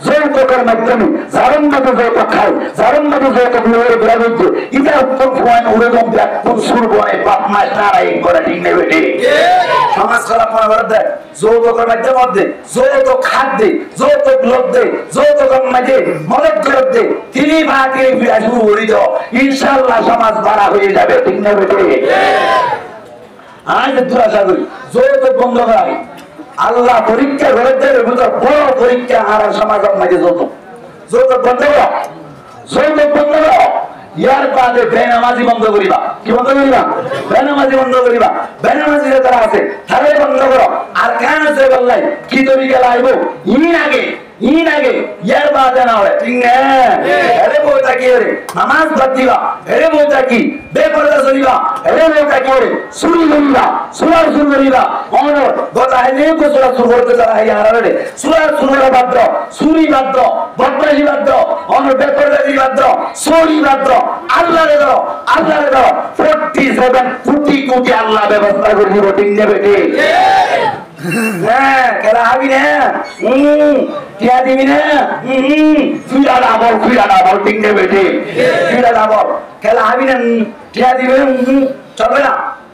যৌতুকের মাধ্যমে যারের মধ্যে যৌতুক খায় যারের মধ্যে যৌতুক নিয়ে বেড়াচ্ছে এটা উত্তম ফোয়ান উড়ে দম ব্যাকুল সুর বনে বাপ মাস নারাই করে ঠিক নেবে সমাজ খারাপ মনে করে দেয় যৌতুকের মধ্যে যৌতুক খাদ্যে যৌতুক লোক দে যৌতুকের মাঝে মদত করে দে তিনি ভাগে শুরু করে দাও ইনশাআল্লাহ সমাজ বাড়া হয়ে যাবে ঠিক নেবে আজ দুরাশা করি যৌতুক বন্ধ করা আল্লাহ পরীক্ষা করে দেবে বড় পরীক্ষা আর সমাজের মাঝে যৌতুক বন্ধ করো ইয়ার বাদে বেনামাজি বন্ধ করিবা কি বন্ধ করিবা বেনামাজি বন্ধ করিবা বেনামাজি যারা আছে তারাই বন্ধ করো আর কেন আছে বললাই কি তরিকা লাইব ইন আগে ইয়ার বাদে না হয় ঠিক না আরে বউটা কি রে নামাজ বাদ দিবা আরে বউটা কি বেপরদা চলিবা আরে বউটা কি রে চুরি করিবা চুরি করিবা অনর গতা হেলে কো চুরি করতে যারা হে হারারে চুরি বাদ দাও চুরি বাদ দাও বদমাশি বাদ দাও অনর বেপরদা বাদ দাও চুরি বাদ দাও আল্লাহরে দাও 47 কোটি আল্লাহ ব্যবস্থা করে দিব ঠিক নেবে হ্যাঁ খেলা হবি না টিয়া দিবি না ফিরা ডাবল ঠিক নেবে ফিরা ডাবল খেলা হবি না টিয়া দিবে চলবে না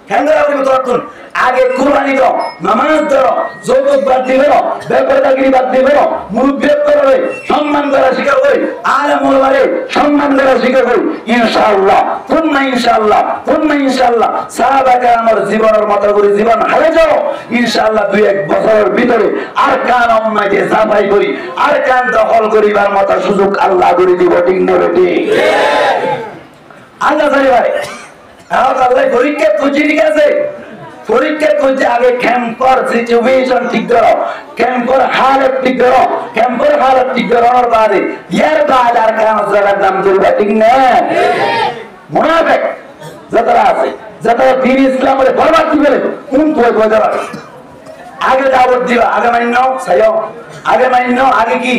হ্যাঙ্গার হবে তখন আগে কুরবানি দাও নামাজ দাও যৌতুক বাদ দিবে বেপরদাগিরি বাদ দিবে মুরব্বী করবে সম্মান করা শিকার করে আলেম ওলামারে সম্মান করা শিকার করে ইনশাআল্লাহ ইনশাআল্লাহ সাহাবাকে আমার জীবনের মতো করে জীবন হারে যাও ইনশাআল্লাহ 2-1 বছরের ভিতরে আর কান উম্মতে সাফাই করি আর কান দখল করিবার মতো সুযোগ আল্লাহ করে দিব ঠিক নেবে ঠিক আল্লাহ জানি ভাই আল্লাহ পরীক্ষা খুঁজি ঠিক আছে পরীক্ষা খুঁজে আগে ক্যাম্পার সিচুয়েশন ঠিক করো ক্যাম্পার হালত ঠিক করার বাদে ইয়ার বাদ আর কান জায়গার নাম করবে ঠিক না মুনাফিক যারা আছে যারা দ্বীন ইসলামের বরবাদ দিবে কোন কই যারা আগে দাওয়াত দিবা আগে মাইনো সাইও আগে মাইনো আগে কি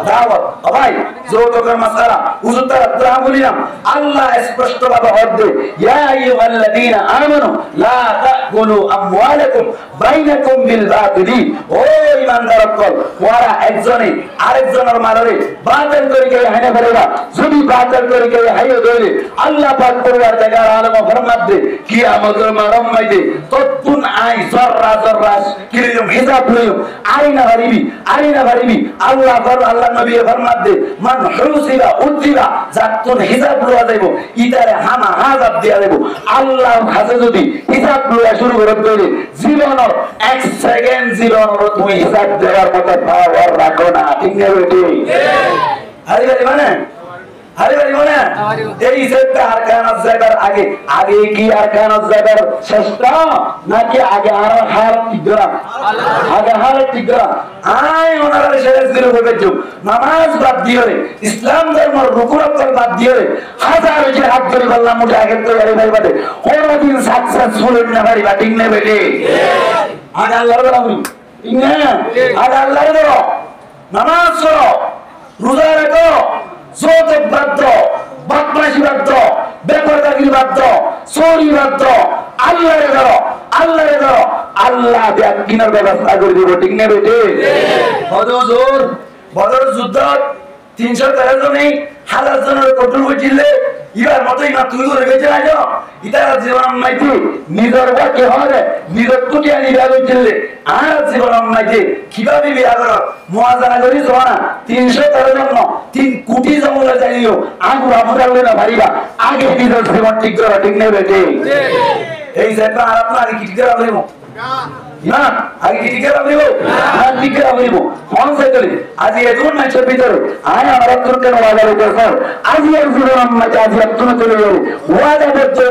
দাওয়াত ভাই যৌতুকের মাসআলা হুজুর তারা বলিলাম আল্লাহ স্পষ্টভাবে বলে ইয়া আইয়ুহাল্লাযীনা আমানু লা তাকুলু আমওয়ালাকুম বাইনাকুম বিল বাতিলি ও ঈমানদারগণ ওরা একজনে আরেকজনের মালরে বাতিল করে কে হানে ফেলেবা যদি বাতিল করে কে হাইয়ে ধরে আল্লাহ পাক পরওয়ার জায়গা আলম ফরমাতে কিয়ামতের মারম মাইদে ততুন আই জররা কিরকম হিসাব লইও আইনা ভারিবি আল্লাহ নবী ফরমাতে মান হুসিবা উদ্দিবা যাতুন হিসাব লওয়া যাইবো ইতারে হামা হাজাব দিয়া দেব আল্লাহ কাছে যদি হিসাব লওয়া শুরু করে তৈরি জীবন এক সেকেন্ড জীবন তুমি হিসাব দেওয়ার মতো পাওয়ার রাখো না ঠিক না বেটি হারি বাড়ি মানে এই সেটটা আরকানুজ জায়গার আগে কি আরকানুজ জায়গার শ্রেষ্ঠ নাকি আগে আর হার টিকরা আগে হার টিকরা আই ওনারা শেষ করে বলেছো নামাজ বাদ দিয়ে ইসলাম ধর্ম রুকুরাত বাদ দিয়ে হাজার যে হাত ধরে বললাম মুঠে আগে তো গাড়ি ভাই বাদে কোনদিন সাকসেসফুল না ভাই ঠিক না বেটি আগে আল্লাহর বলি ঠিক না আগে আল্লাহর বলো নামাজ পড়ো রোজা রাখো যৌতুক বাদ্য বদমাশি বাদ্য বেপরদাগিরি বাদ্য চোরি বাদ্য আল্লাহরে ধরো আল্লাহ কিনার ব্যবস্থা করে দিব ঠিক না বেটে বদর যুদ্ধ 313 জনে 1000 জনের কঠোর হয়েছিল ইবার মতোই না তুই করে গেছে না ইতারা জীবন মাইতে নিজের বাকি হবে নিজের কুটিয়া নিবে হয়েছিল আর জীবন মাইতে কিভাবে বিয়া করো মুয়াজানা করি জোনা 313 জন 3 কোটি জমলে যাইও আগুন আমরালে না ভারিবা আগে নিজের জীবন ঠিক করা ঠিক নেই বেটে এই সেটা আর আপনার কি ঠিক করা হইব না আগে কি ঠিক করা হইব না ঠিক করা হইব কোন সাইকেলে আজ এই দুন ম্যাচের ভিতরে আয় আমরা তুরকে ওয়াদা করব আজ এর জীবন ম্যাচ আজ তুই চলে যাবে ওয়াদা করতে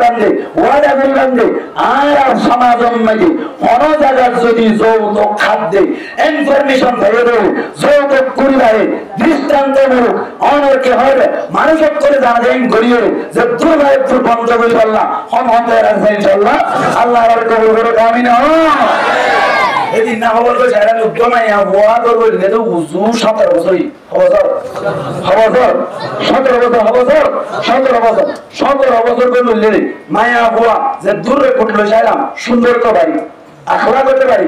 বান্দে আর সমাজ মাঝে কোন জায়গার যদি যৌতুক খাদ্য ইনফরমেশন দিয়ে দেব যৌতুক করিবারে দৃষ্টান্তমূলক অনেকে হবে মানুষ করে জানা যায় গড়িয়ে যে দুর্ভাগ্য তুই বন্ধ করে বললাম হতে রাখছে ইনশাআল্লাহ আল্লাহ আর কবুল করে আমিন এদিন না হবো তো যারা লোক মাইয়া বুয়া করবো এটা তো উজু 17 বছরই সতেরো বছর করে বললে মায়া বুয়া যে দূরে ফুটলো চাইলাম সুন্দর তো বাড়ি আখড়া করতে পারি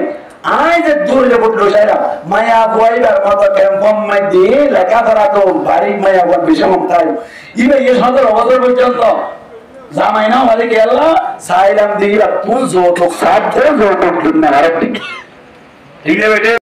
আই যে দূরে ফুটলো চাইলাম মায়া বুয়াইবার মতো ক্যাম্পম মাই দিয়ে লেখাপড়া তো বাড়ি মায়া বুয়া বিষম তাই ইবে 17 বছর পর্যন্ত জামাই না হলে কি আল্লাহ চাইলাম দিলা তুই যৌতুক সাথে যৌতুক না আরেকটি ঠিক না বেটে